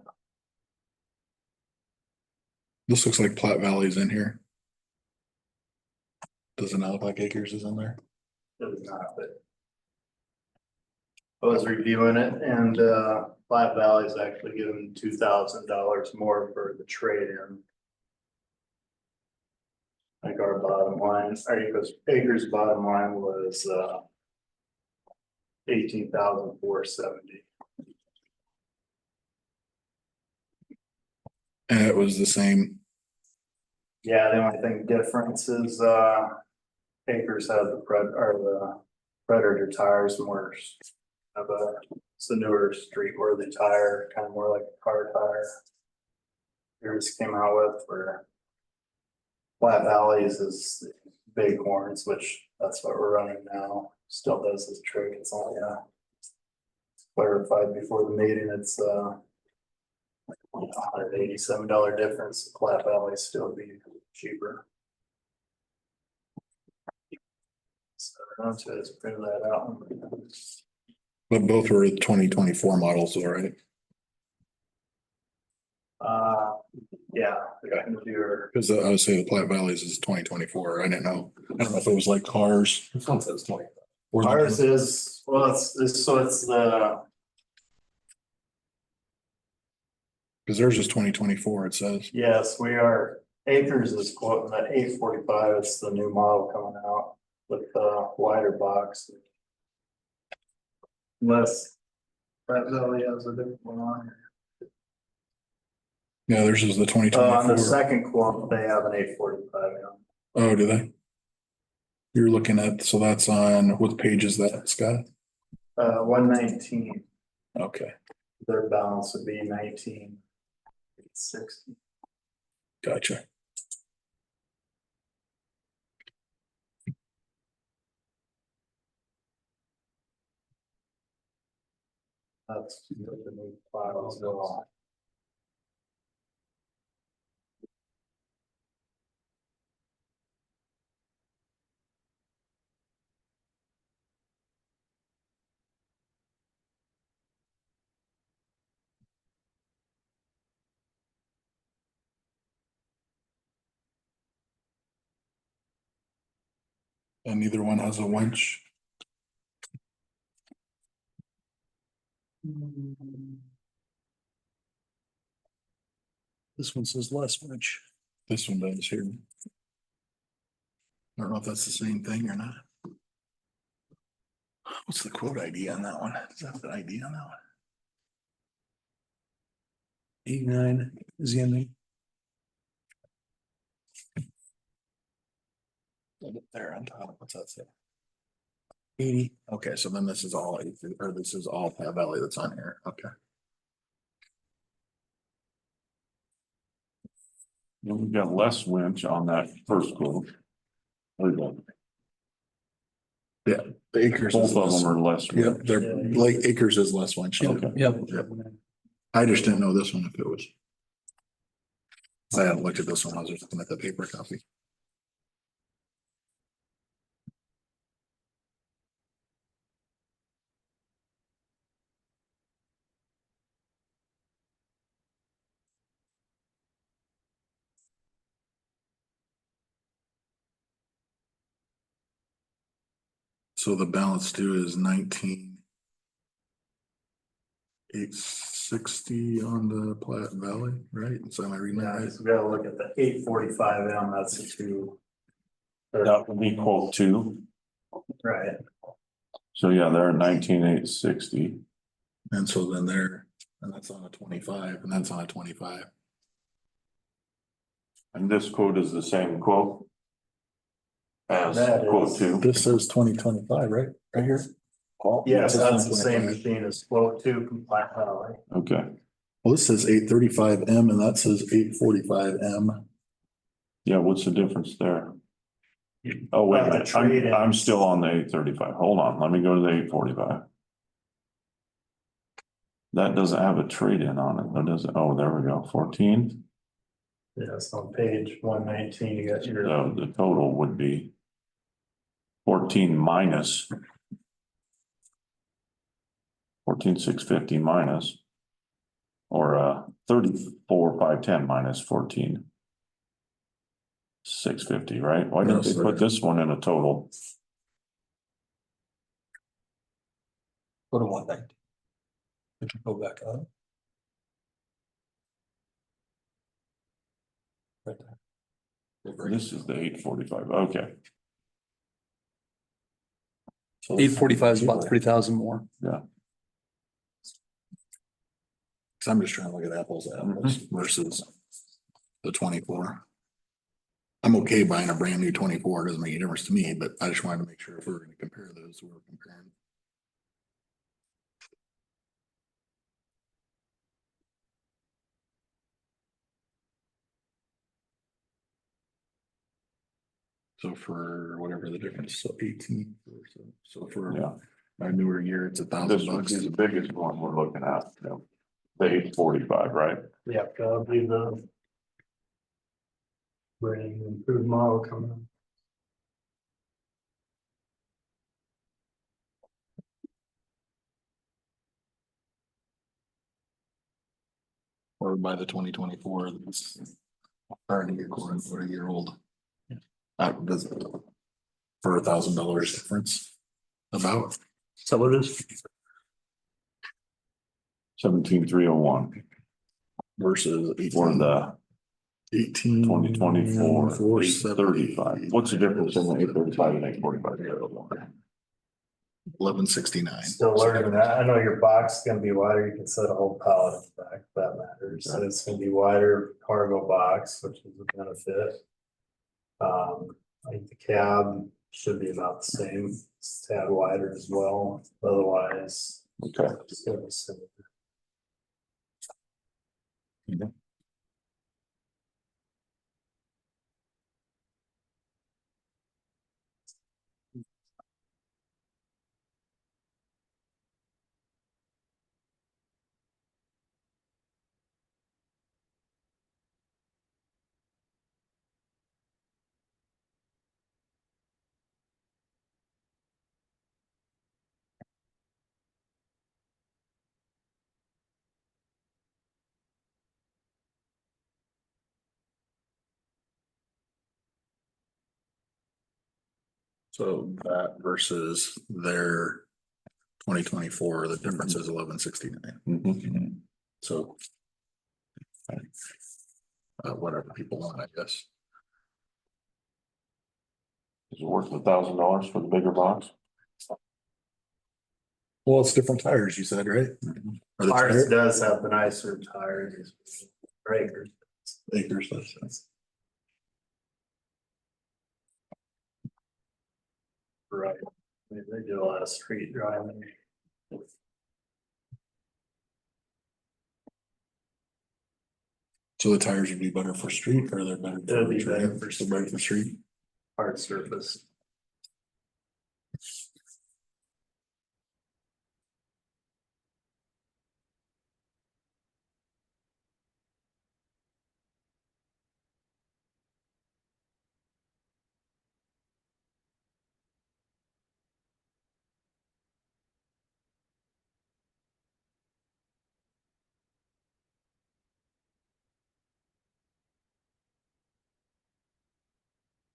This looks like Platte Valley's in here. Does it not look like Acres is in there?
It was not, but. I was reviewing it and Flat Valley's actually given $2,000 more for the trade-in. Like our bottom line, our acres bottom line was 18,470.
And it was the same.
Yeah, the only thing difference is acres have the Predator tires more of a, it's a newer street-worthy tire, kind of more like a car tire. Yours came out with for Flat Valleys is Bighorns, which that's what we're running now, still does this trick, it's only clarified before the meeting, it's $187 difference, Flat Valley still be cheaper. So I'm just figure that out.
But both were 2024 models, all right?
Yeah, your
Because I would say the Platte Valleys is 2024. I didn't know. I don't know if it was like cars.
This one says 20.
Or
ours is, well, it's so it's the,
because theirs is 2024, it says.
yes, we are, Acres is quoting that 845, it's the new model coming out with the wider box. Unless Flat Valley has a different one on here.
Yeah, theirs is the
On the
2024.
second quote, they have an 845 now.
Oh, do they? You're looking at, so that's on, what page is that, Scott?
119,
Okay,
their balance would be 1960.
gotcha.
That's the new file as well.
And neither one has a winch.
This one says less much.
This one does here. I don't know if that's the same thing or not. What's the quote ID on that one? Is that the ID on that one?
89 is the ending.
There on top, what's that say? 80. Okay, so then this is all, or this is all Platte Valley that's on here, okay.
Then we've got less winch on that first quote. There you go.
Yeah, the acres.
Both
is
of
less.
them are less.
Yep,
winch.
they're like acres is less winch.
Okay.
Yep.
I just didn't know this one if it was. I hadn't looked at this one, I was just looking at the paper copy. So the balance due is 19,860 on the Platte Valley, right? So am I reading that
Yeah,
right?
so we gotta look at the 845M, that's the two.
That would be quote two.
Right,
So yeah, they're at 19,860.
And so then and that's on a 25, and that's on a 25.
And this quote is the same quote as
That
quote
is-
two.
This says 2025, right? Right here?
yes,
This
that's
is
the same
25.
machine as quote two from Platte Valley.
Okay,
Well, this says 835M and that says 845M.
yeah, what's the difference there? Oh, wait a
The
minute,
trade-ins.
I'm still on the 835. Hold on, let me go to the 845. That doesn't have a trade-in on it, does it? Oh, there we go, 14.
Yes, on page 119, you got your,
So the total would be 14 minus 14,650 minus, or 34,510 minus 14,650, right? Why didn't they
No,
put
sir.
this one in a total?
Go to 190. Did you go back on? Right there.
This is the 845, okay,
845 is about 3,000 more.
yeah.
Cause I'm just trying to look at apples to apples versus the 24. I'm okay buying a brand new 24, doesn't make a difference to me, but I just wanted to make sure if we were gonna compare those, we were comparing. So for whatever the difference, so 18, so for
Yeah.
a newer year, it's
This
$1,000
would
bucks.
be the biggest one we're looking at, you know, the 845, right?
yeah, that'll be the brand new improved model coming up.
Or by the 2024, that's already a year old. Does for $1,000 difference about.
So what it is?
17,301
Versus
for the
18.
2024,
470.
835. What's the difference in the 835 and 845?
1169.
Still learning that. I know your box is gonna be wider. You can set a whole pallet in the back if that matters. So it's gonna be wider cargo box, which is a benefit. I think the cab should be about the same, it's a tad wider as well, otherwise.
Okay.
It's gonna be similar.
So that versus their 2024, the difference is 1169.
Mhm.
So. Whatever people want, I guess.
Is it worth $1,000 for the bigger box?
Well, it's different tires, you said, right? Or the
Ours
tire
does have the nicer tires, breakers.
acres, that's sense.
Right. They do a lot of street driving.
So the tires would be better for street or they're better?
It'd be better for
They're better for street.
Hard surface.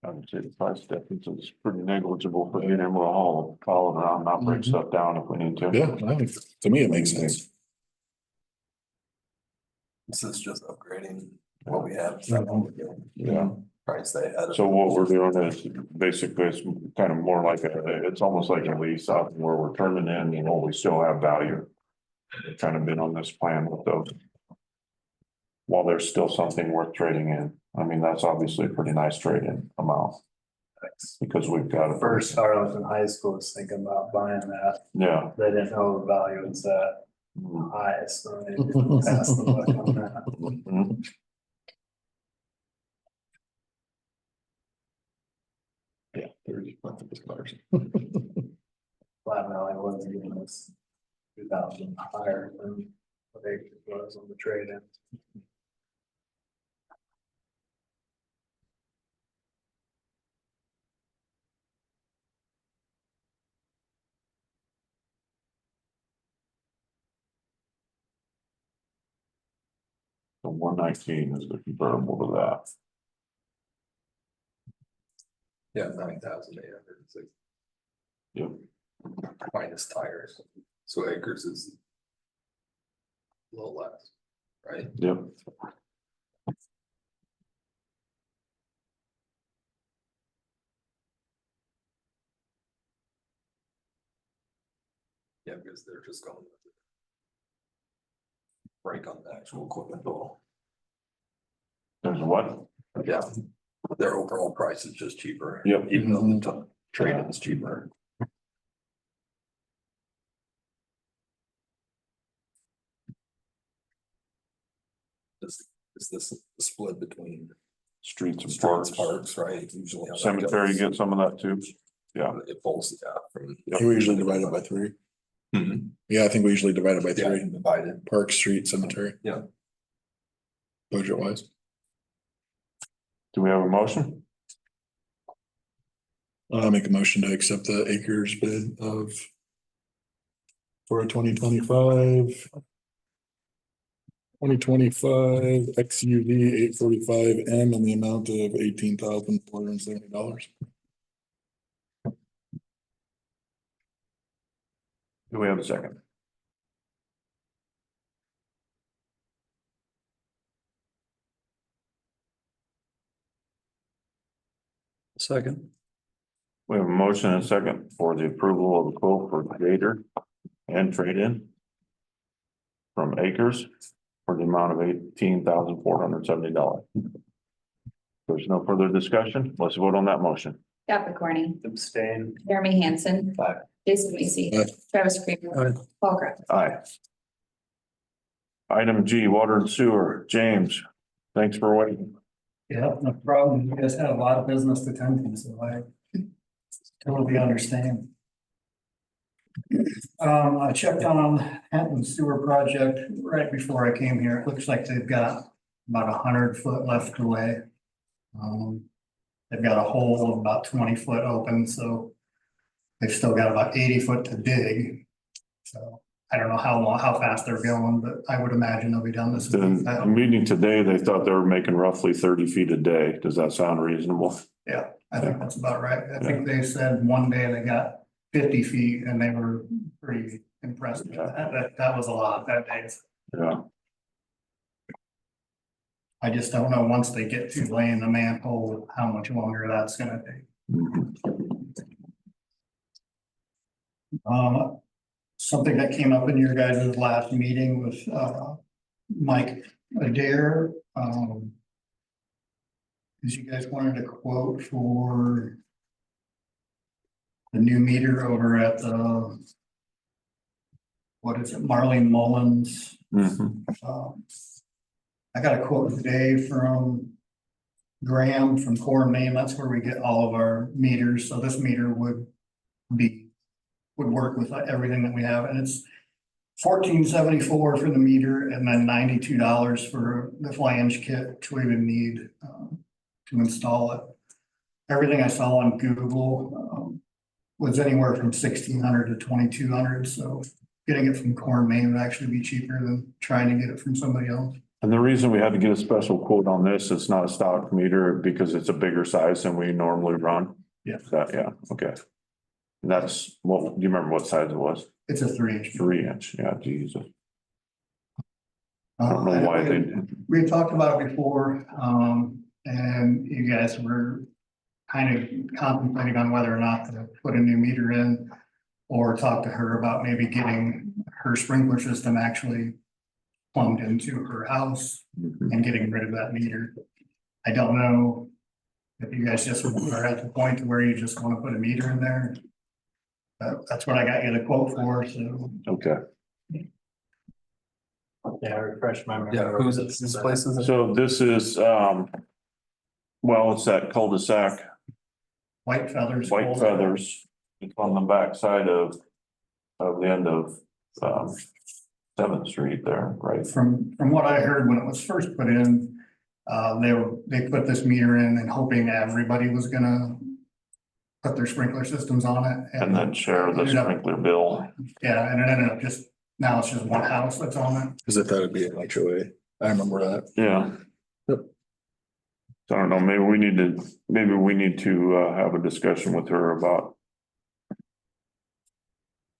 I would say the price difference is pretty negligible for being able to haul it around, not break stuff down if we need to.
Yeah, I think, to me, it makes sense.
This is just upgrading what we have.
Yeah.
Price they had.
So what we're doing is basically it's kind of more like it's almost like a lease out where we're turning in, we still have value. We've kind of been on this plan with those. While there's still something worth trading in. I mean, that's obviously a pretty nice trade-in amount. Because we've got a
First, I was in high school, was thinking about buying that.
Yeah.
They didn't know the value was that high, so they passed the buck on that.
Mhm.
Yeah, 30 cars.
Flat Valley was giving us 2,000 higher than what they was on the trade-in.
The 119 is the comparable to that.
Yeah, 9,806
Yep.
minus tires. So acres is a little less, right?
Yep.
Yeah, because they're just going. Break on the actual equipment bill.
There's what?
Yeah, their overall price is just cheaper.
Yep.
Even though the trade-in is cheaper. Is this the split between
Streets and
streets,
parks.
parks, right? Usually. how that
Cemetery
goes.
get some of that too. Yeah.
It pulls, yeah, from.
We usually divide it by 3.
Mhm.
Yeah, I think we usually divide it by
Yeah,
3.
divided.
Park, street, cemetery.
Yeah.
Budget wise.
Do we have a motion?
I'll make a motion to accept the acres bid of for a 2025 XUV 845M in the amount of $18,470.
Do we have a second?
Second.
We have a motion and a second for the approval of the quote for grader and trade-in from Acres for the amount of $18,470. There's no further discussion. Let's vote on that motion.
Scott McCorney,
Abstain.
Jeremy Hansen.
Aye.
Jason Macy.
Aye.
Travis Kramer.
Aye.
Paul Craft.
Aye. Item G, water and sewer. James, thanks for waiting.
Yeah, no problem. You guys had a lot of business to tend to, so I totally understand. I checked on Hampton Sewer Project right before I came here. It looks like they've got about 100 foot left away. They've got a hole of about 20 foot open, so they've still got about 80 foot to dig. So I don't know how fast they're going, but I would imagine they'll be done this
The
week.
meeting today, they thought they were making roughly 30 feet a day. Does that sound reasonable?
Yeah, I think that's about right. I think they said one day they got 50 feet and they were pretty impressed with that. That was a lot that day.
Yeah.
I just don't know, once they get to laying the manhole, how much longer that's gonna take.
Mhm.
Something that came up in your guys' last meeting with Mike Adair. Cause you guys wanted a quote for the new meter over at what is it, Marlene Mullins?
Mhm.
I got a quote today from Graham from Core Main. That's where we get all of our meters. So this meter would work with everything that we have, and it's $14.74 for the meter and then $92 for the flange kit, which we would need to install it. Everything I saw on Google was anywhere from 1,600 to 2,200. So getting it from Core Main would actually be cheaper than trying to get it from somebody else.
And the reason we had to get a special quote on this, it's not a stock meter because it's a bigger size than we normally run.
Yeah.
Yeah, okay. And that's, what, do you remember what size it was?
It's a 3 inch.
3 inch, yeah, geez. I don't know why they,
We had talked about it before, and you guys were kind of contemplating on whether or not to put a new meter in. Or talk to her about maybe getting her sprinkler system actually plumbed into her house and getting rid of that meter. I don't know if you guys just are at the point to where you just want to put a meter in there. That's what I got you the quote for, so.
okay.
Yeah, refresh my memory.
Yeah, who's this place is it?
So this is, well, it's that cul-de-sac,
White Feathers.
White Feathers. It's on the backside of the end of, 7th Street there, right?
From what I heard when it was first put in, they put this meter in and hoping everybody was gonna put their sprinkler systems on it.
And then share the sprinkler bill.
Yeah, and it ended up just, now it's just one house that's on it.
Cause I thought it'd be an HOA. I remember that.
Yeah. So I don't know, maybe we need to have a discussion with her about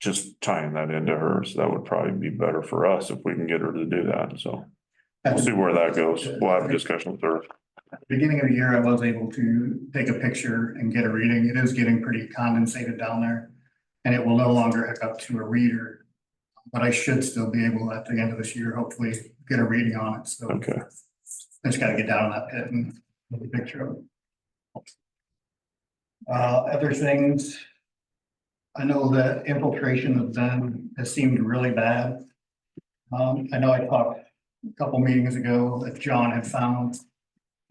just tying that into her, so that would probably be better for us if we can get her to do that, so. We'll see where that goes, we'll have a discussion with her.
At the beginning of the year, I was able to take a picture and get a reading. It is getting pretty condensated down there. And it will no longer hook up to a reader. But I should still be able at the end of this year, hopefully get a reading on it, so.
Okay,
I just gotta get down in that pit and take a picture of it. Other things. I know that infiltration has seemed really bad. I know I talked a couple meetings ago that John had found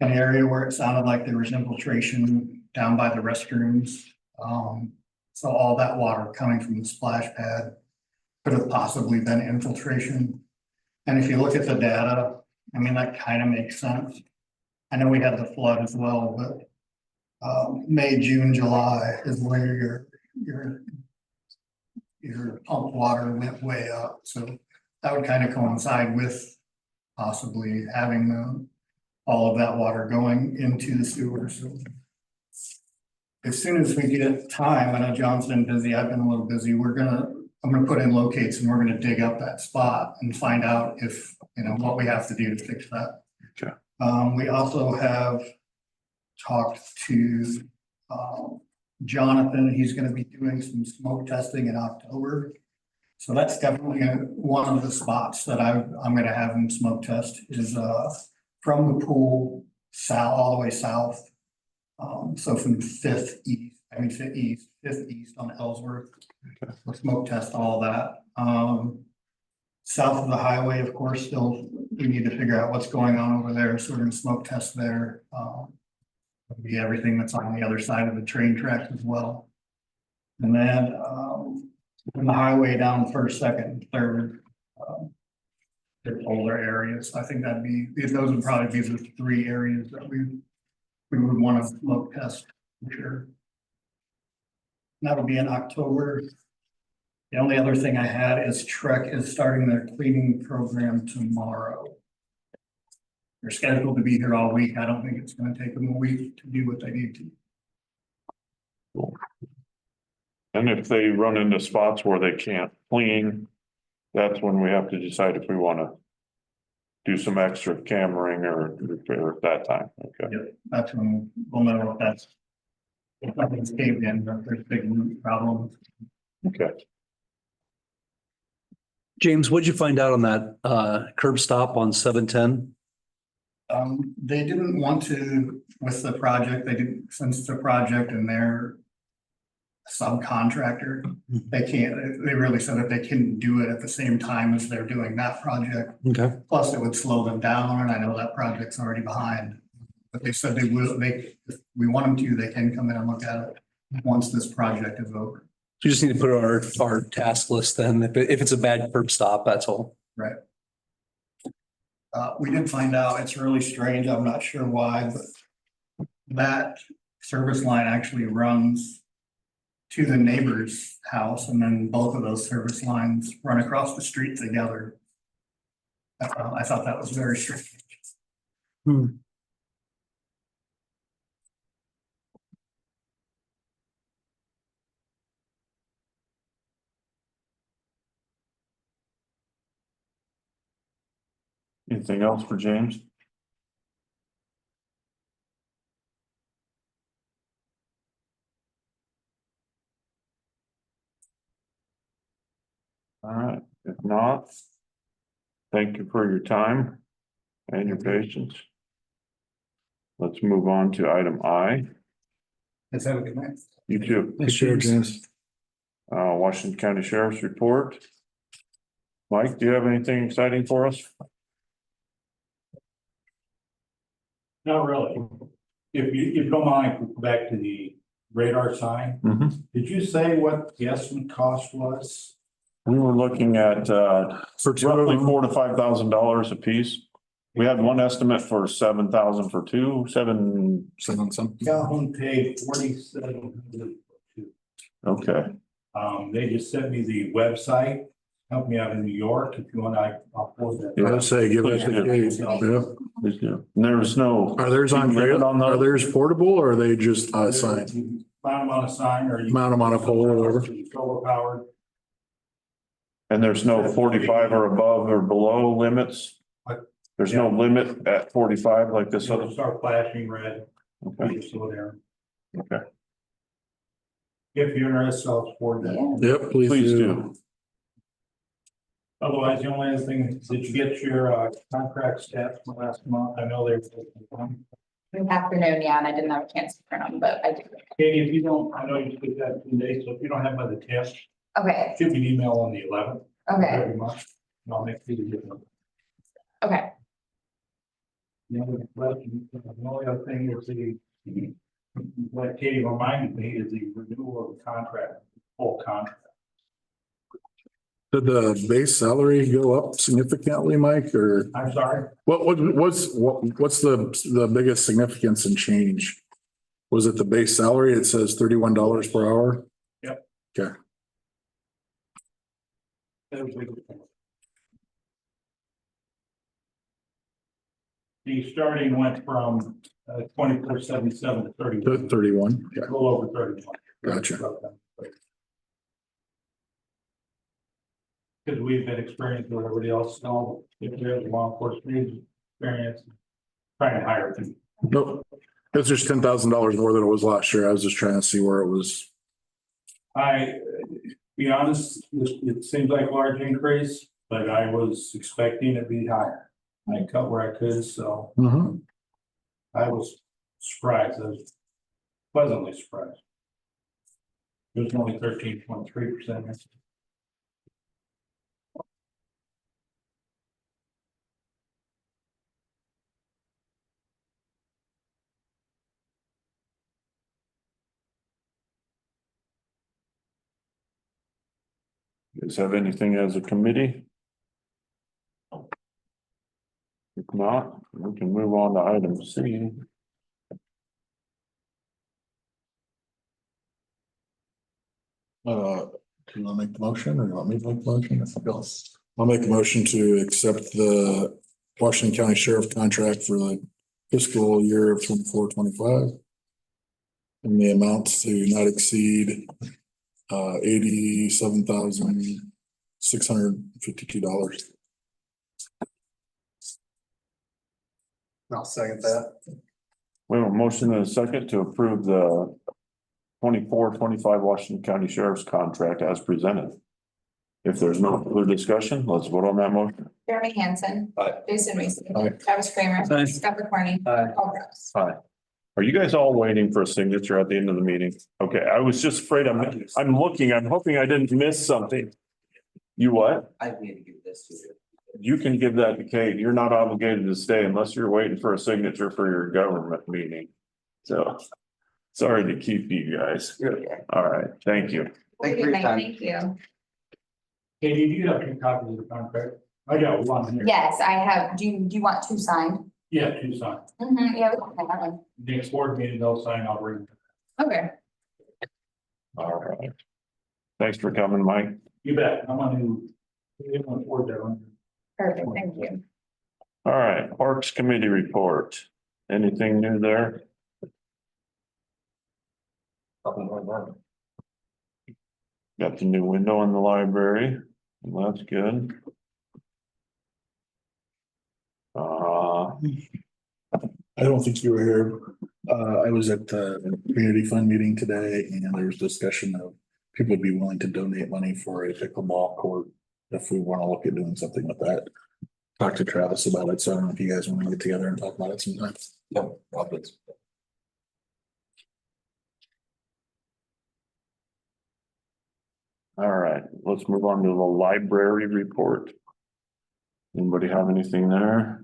an area where it sounded like there was infiltration down by the restrooms. So all that water coming from the splash pad could have possibly been infiltration. And if you look at the data, I mean, that kind of makes sense. I know we had the flood as well, but May, June, July is where your pump water went way up. So that would kind of coincide with possibly having all of that water going into the sewer. So as soon as we get time, I know John's been busy, I've been a little busy, I'm gonna put in locates and we're gonna dig up that spot and find out if, what we have to do to fix that.
Okay.
We also have talked to Jonathan. He's gonna be doing some smoke testing in October. So that's definitely one of the spots that I'm gonna have him smoke test is from the pool south, all the way south. So from Fifth East on Ellsworth. We'll smoke test all that. South of the highway, of course, still, we need to figure out what's going on over there, so we're gonna smoke test there. Be everything that's on the other side of the train tracks as well. And then, from the highway down First, Second, Third, the older areas, I think those would probably be the 3 areas that we would want to smoke test for sure. That would be in October. The only other thing I had is Trek is starting their cleaning program tomorrow. They're scheduled to be here all week. I don't think it's gonna take them a week to do what they need to.
and if they run into spots where they can't clean, that's when we have to decide if we wanna do some extra cammering or repair at that time, okay?
Yep, that's when we'll know if nothing's caved in, or if there's big root problems.
Okay,
James, what'd you find out on that curb stop on 710?
They didn't want to, with the project, since it's a project and they're subcontractor, they really said that they couldn't do it at the same time as they're doing that project.
Okay.
Plus it would slow them down, and I know that project's already behind. But they said if we want them to, they can come in and look at it once this project is over.
So you just need to put it on our task list then, if it's a bad curb stop, that's all.
Right. We did find out, it's really strange, I'm not sure why, but that service line actually runs to the neighbor's house, and then both of those service lines run across the street together. I thought that was very strange.
Anything else for James? All right, if not, thank you for your time and your patience. Let's move on to item I.
Let's have a good night.
You too.
Take care, James.
Washington County Sheriff's Report. Mike, do you have anything exciting for us?
Not really. If you don't mind, go back to the radar sign. Did you say what the estimate cost was?
We were looking at
For two of
roughly
them,
$4,000 to $5,000 a piece. We had one estimate for 7,000 for two, seven.
send some.
Calhoun paid $4,700 for two.
Okay,
They just sent me the website, help me out in New York, if you want, I'll forward that.
Yeah, let's say, give it to Kate. Yeah.
please do. And there was no.
Are theirs on,
limit on
are
those?
theirs portable or are they just signed?
You Mount them on a sign or.
Mount them on a pole or whatever.
Solar powered.
And there's no 45 or above or below limits?
What?
There's no limit at 45 like this
So
other?
it'll start flashing red.
Okay,
So there.
okay.
If you're interested, I'll forward that.
Yeah.
Yep, please
Please
do.
do.
Otherwise, the only other thing, is, did you get your contract stats from last month? I know they're.
Good afternoon, yeah, and I didn't have a chance to print them, but I did.
Katie, if you don't, I know you did that 2 days, so if you don't have by the 10th,
Okay,
shoot me an email on the 11th.
okay,
Very much. And I'll make sure you get them.
okay.
The other question, the only other thing is what Katie reminded me is the renewal of the contract, full contract.
Did the base salary go up significantly, Mike, or
I'm sorry,
what's the biggest significance and change? Was it the base salary? It says $31 per hour?
Yep.
Okay.
that was big. The starting went from 2477 to 31.
31, yeah,
A little over 31.
Gotcha.
Because we've been experiencing what everybody else knows, if there's law enforcement experience, trying to hire them.
nope. It's just $10,000 more than it was last year. I was just trying to see where it was.
Be honest, it seems like a large increase, but I was expecting it to be higher. I cut where I could, so I was surprised. I was pleasantly surprised. It was only 13.3%.
You guys have anything as a committee? If not, we can move on to item C.
Do you want to make the motion or you want me to make the motion? I'll make a motion to accept the Washington County Sheriff contract for the fiscal year of 24-25. And the amounts to not exceed $87,652.
I'll second that.
We have a motion and a second to approve the 24-25 Washington County Sheriff's contract as presented. If there's no further discussion, let's vote on that motion.
Jeremy Hansen.
Aye.
Jason Reese.
Aye.
Travis Kramer.
Aye.
Scott McCorney.
Aye.
Paul Gross.
Aye. Are you guys all waiting for a signature at the end of the meeting? Okay, I was just afraid I'm looking, I'm hoping I didn't miss something. You what?
I need to give this to you.
You can give that to Kate. You're not obligated to stay unless you're waiting for a signature for your government meeting. So, sorry to keep you guys. All right, thank you.
Thank you for your time.
Thank you.
Katie, do you have 2 copies of the contract? I got one here.
Yes, I have. Do you want 2 signed?
Yeah, 2 signed.
Yeah, we can have one.
Next board meeting, they'll sign, I'll bring.
Okay.
All right. Thanks for coming, Mike.
You bet. I'm gonna forward that one.
Perfect, thank you.
All right, Parks Committee report. Anything new there?
Nothing going on.
Got the new window in the library. Well, that's good.
I don't think you were here. I was at the community fund meeting today and there was discussion of people would be willing to donate money for a pickleball court if we want to look at doing something with that. Talk to Travis about it. So I don't know if you guys want to get together and talk about it sometime.
Yeah, probably.
all right, let's move on to the library report. Anybody have anything there?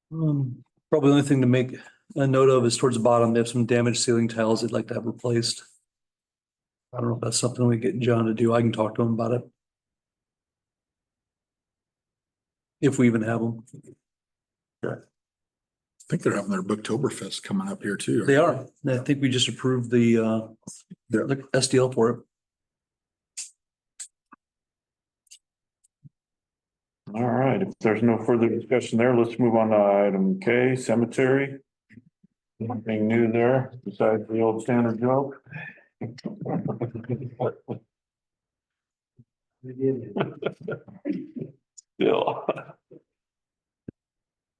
Probably the only thing to make a note of is towards the bottom, they have some damaged ceiling tiles they'd like to have replaced. I don't know if that's something we get John to do. I can talk to him about it. If we even have them.
I think they're having their Booktoberfest coming up here too.
They are. I think we just approved the SDL for it.
All right, if there's no further discussion there, let's move on to item K, cemetery. Anything new there besides the old standard joke? Still.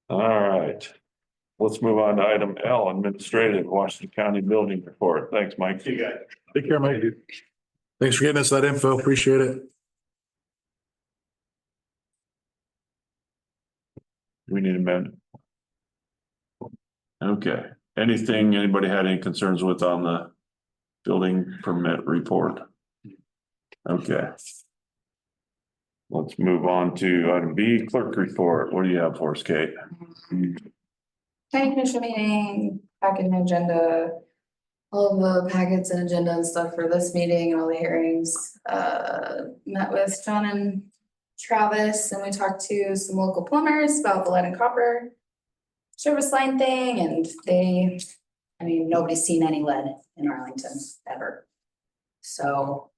All right. Let's move on to item L, administrative, Washington County Building Report. Thanks, Mike.
See you guys. Take care, Mike. Thanks for getting us that info. Appreciate it.
We need a minute. Okay, anything, anybody had any concerns with on the building permit report? Okay. Let's move on to item B, clerk report. What do you have for us, Kate?
Planning commission meeting, packet and agenda, all of the packets and agenda and stuff for this meeting and all the hearings. Met with John and Travis and we talked to some local plumbers about the lead and copper service line thing, and nobody's seen any lead in Arlington ever. So,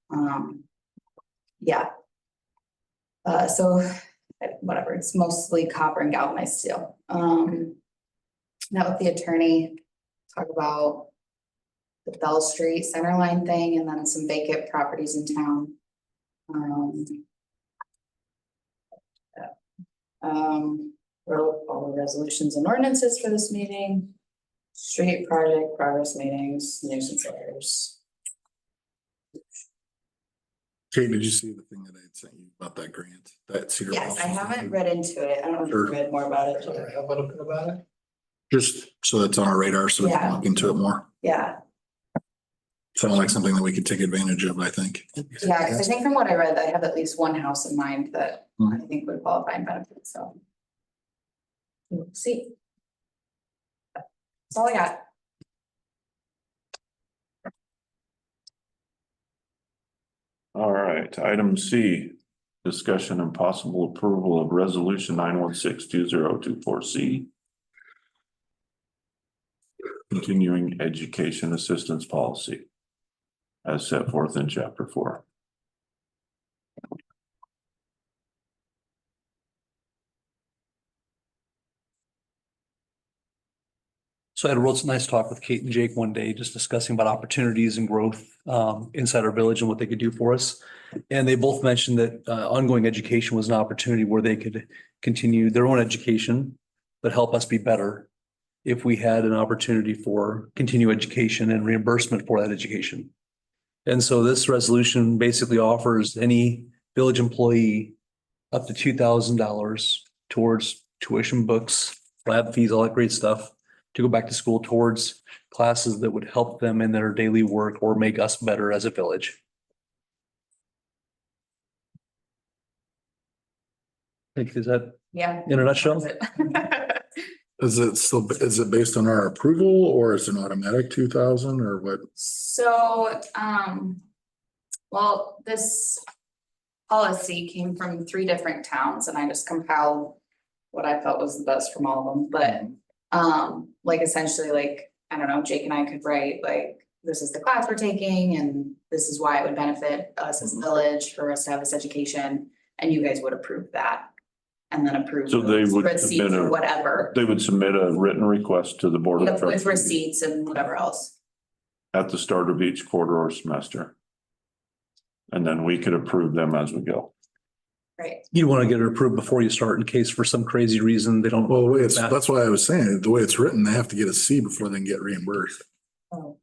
yeah. So whatever, it's mostly copper and galvanized steel. Met with the attorney, talk about the Bell Street center line thing and then some vacant properties in town. Wrote all the resolutions and ordinances for this meeting, street project progress meetings, nuisance letters.
Kate, did you see the thing that I had sent you about that grant? That Cedar.
Yes, I haven't read into it. I don't know if you read more about it.
A little bit about it. Just so that's on our radar, so we can look into it more.
Yeah,
Sounds like something that we could take advantage of, I think.
yeah, because I think from what I read, I have at least one house in mind that I think would qualify and benefit, so. We'll see. That's all I got.
All right, item C, discussion and possible approval of resolution 9162024C. Continuing education assistance policy. As set forth in chapter 4.
So I had a real nice talk with Kate and Jake one day, just discussing about opportunities and growth inside our village and what they could do for us. And they both mentioned that ongoing education was an opportunity where they could continue their own education, but help us be better if we had an opportunity for continued education and reimbursement for that education. And so this resolution basically offers any village employee up to $2,000 towards tuition, books, lab fees, all that great stuff, to go back to school towards classes that would help them in their daily work or make us better as a village. I think, is that
Yeah.
in a nutshell?
Is it based on our approval or is it an automatic 2,000 or what?
So, well, this policy came from 3 different towns and I just compiled what I felt was the best from all of them, but like essentially like, I don't know, Jake and I could write like, this is the class we're taking and this is why it would benefit us as a village for us to have this education, and you guys would approve that. And then approve.
So they would
receipts
submit
or
a-
whatever,
They would submit a written request to the Board of
with
Trustees
receipts and whatever else.
at the start of each quarter or semester. And then we could approve them as we go.
Right.
You want to get it approved before you start in case for some crazy reason they don't.
Well, the way that's why I was saying, the way it's written, they have to get a C before they can get reimbursed.
Oh.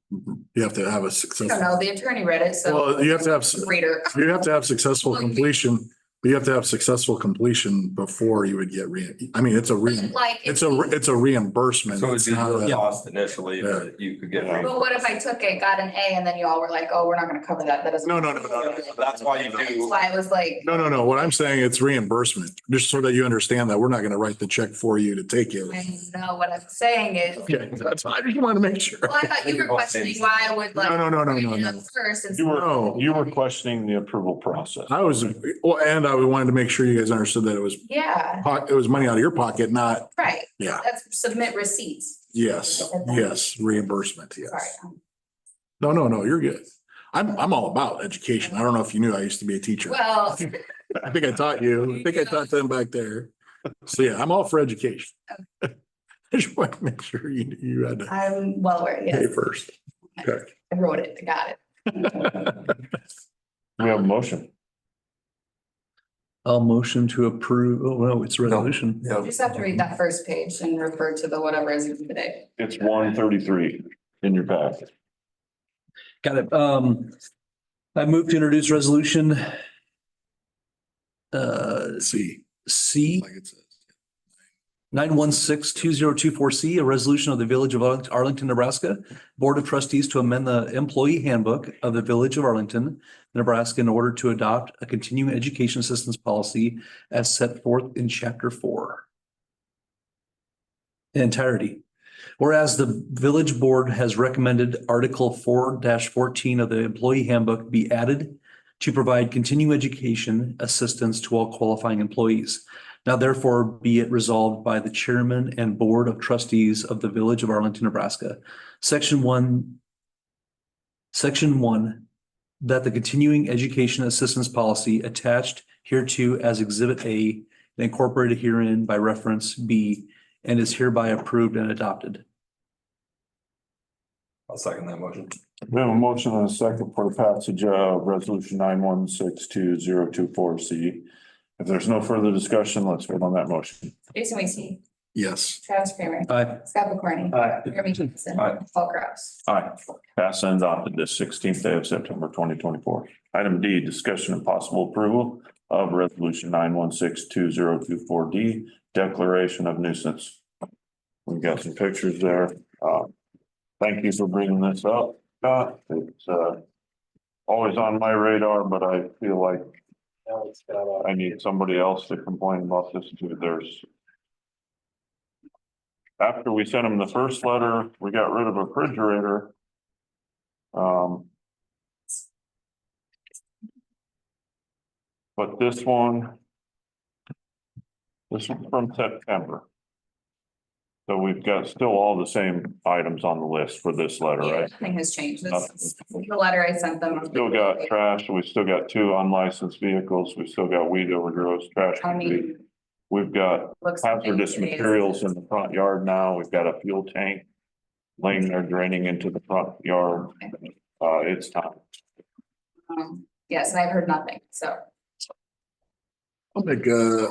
You have to have a
I don't
successful,
know, the attorney read it, so.
well, you have to have,
Reader.
you have to have successful completion. But you have to have successful completion before you would get I mean, it's a
Like.
it's a reimbursement.
So
It's
it'd be
not
the
a-
cost initially, but you could get.
But what if I took it, got an A, and then you all were like, oh, we're not gonna cover that, that doesn't.
No.
That's why you
That's
do.
why I was like,
No. What I'm saying, it's reimbursement, just so that you understand that we're not gonna write the check for you to take it.
I know what I'm saying is.
Okay, that's, I just want to make sure.
Well, I thought you were questioning why I would like.
No.
bring it up First and.
You were questioning the approval process.
I was, well, and I wanted to make sure you guys understood that
Yeah,
it was money out of your pocket, not,
right,
yeah,
that's submit receipts.
yes, reimbursement, yes.
Sorry.
No, you're good. I'm all about education. I don't know if you knew I used to be a teacher.
Well,
I think I taught you. I think I taught them back there. So yeah, I'm all for education. I just want to make sure you had to
I'm well aware,
pay
yes,
first. Okay.
I wrote it, I got it.
We have a motion.
I'll motion to approve. Oh, no, it's a resolution.
You just have to read that first page and refer to the whatever is today.
It's 133 in your packet.
Got it. I move to introduce resolution.
See,
C
like it says.
9162024C, a resolution of the Village of Arlington, Nebraska, Board of Trustees to amend the employee handbook of the Village of Arlington, Nebraska, in order to adopt a continuing education assistance policy as set forth in Chapter 4. In entirety. Whereas the Village Board has recommended Article 4-14 of the employee handbook be added to provide continuing education assistance to all qualifying employees. Now therefore be it resolved by the Chairman and Board of Trustees of the Village of Arlington, Nebraska. Section 1, that the continuing education assistance policy attached hereto as Exhibit A and incorporated herein by reference B and is hereby approved and adopted.
I'll second that motion.
We have a motion and a second for the passage of resolution 9162024C. If there's no further discussion, let's vote on that motion.
Jason Weasey,
Yes.
Travis Kramer,
Aye.
Scott McCorney.
Aye.
Jeremy Johnson.
Aye.
Paul Kraus.
Aye. Passed and adopted this 16th day of September 2024. Item D, discussion and possible approval of resolution 9162024D, declaration of nuisance. We've got some pictures there. Thank you for bringing this up, Scott. It's always on my radar, but I feel like I need somebody else to complain about this too. After we sent them the first letter, we got rid of a refrigerator. But this one's from September. So we've got still all the same items on the list for this letter,
Yeah,
right?
nothing has changed. This
Nothing.
is the letter I sent them.
Still got trash, we still got 2 unlicensed vehicles, we still got weed overgrowth, trash.
I mean,
We've got
looks. like
hazardous
today is-
materials in the front yard now, we've got a fuel tank laying there draining into the front yard. It's time.
Yes, and I've heard nothing, so.
I'll make a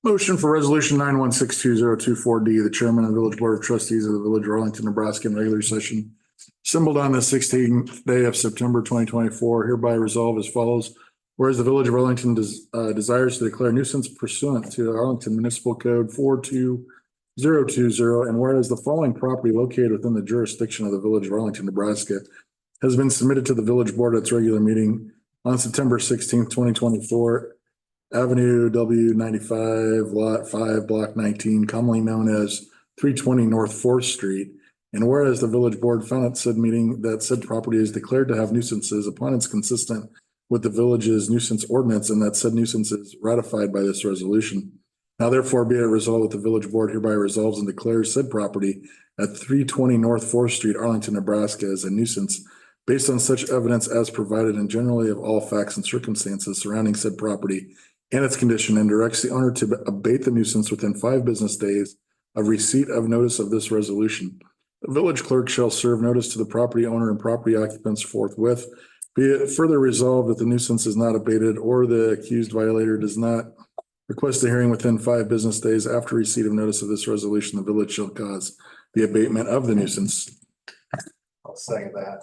motion for resolution 9162024D, the chairman of the Village Board of Trustees of the Village of Arlington, Nebraska in regular session. Assembled on the 16th day of September 2024, hereby resolve as follows. Whereas the Village of Arlington desires to declare nuisance pursuant to Arlington Municipal Code 42020, and whereas the following property located within the jurisdiction of the Village of Arlington, Nebraska has been submitted to the Village Board at its regular meeting on September 16th, 2024. Avenue W95, Lot 5, Block 19, commonly known as 320 North 4th Street. And whereas the Village Board found at said meeting that said property is declared to have nuisances upon its consistent with the village's nuisance ordinance, and that said nuisance is ratified by this resolution. Now therefore be it resolved that the Village Board hereby resolves and declares said property at 320 North 4th Street, Arlington, Nebraska as a nuisance based on such evidence as provided and generally of all facts and circumstances surrounding said property and its condition, and directs the owner to abate the nuisance within 5 business days of receipt of notice of this resolution. The village clerk shall serve notice to the property owner and property occupants forthwith. Be it further resolved that the nuisance is not abated or the accused violator does not request a hearing within 5 business days after receipt of notice of this resolution, the village shall cause the abatement of the nuisance.
I'll second that.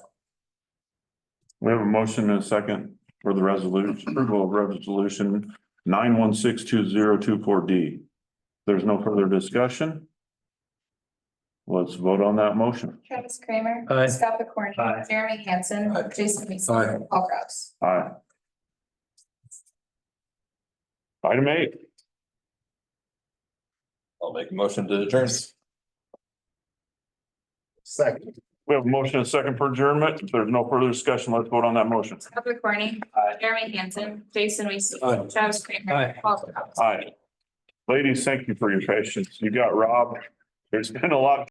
We have a motion and a second for the resolution, approval of resolution 9162024D. There's no further discussion. Let's vote on that motion.
Travis Kramer.
Aye.
Scott McCorney.
Aye.
Jeremy Hansen.
Aye.
Jason Weasel.
Aye.
Paul Kraus.
Aye. Item 8.
I'll make a motion to adjourn.
Second.
We have a motion and a second for adjournment. If there's no further discussion, let's vote on that motion.
Scott McCorney.
Aye.
Jeremy Hansen. Jason Weasel.
Aye.
Travis Kramer.
Aye.
Paul Kraus.
Aye. Ladies, thank you for your patience. You got Rob. There's been a lot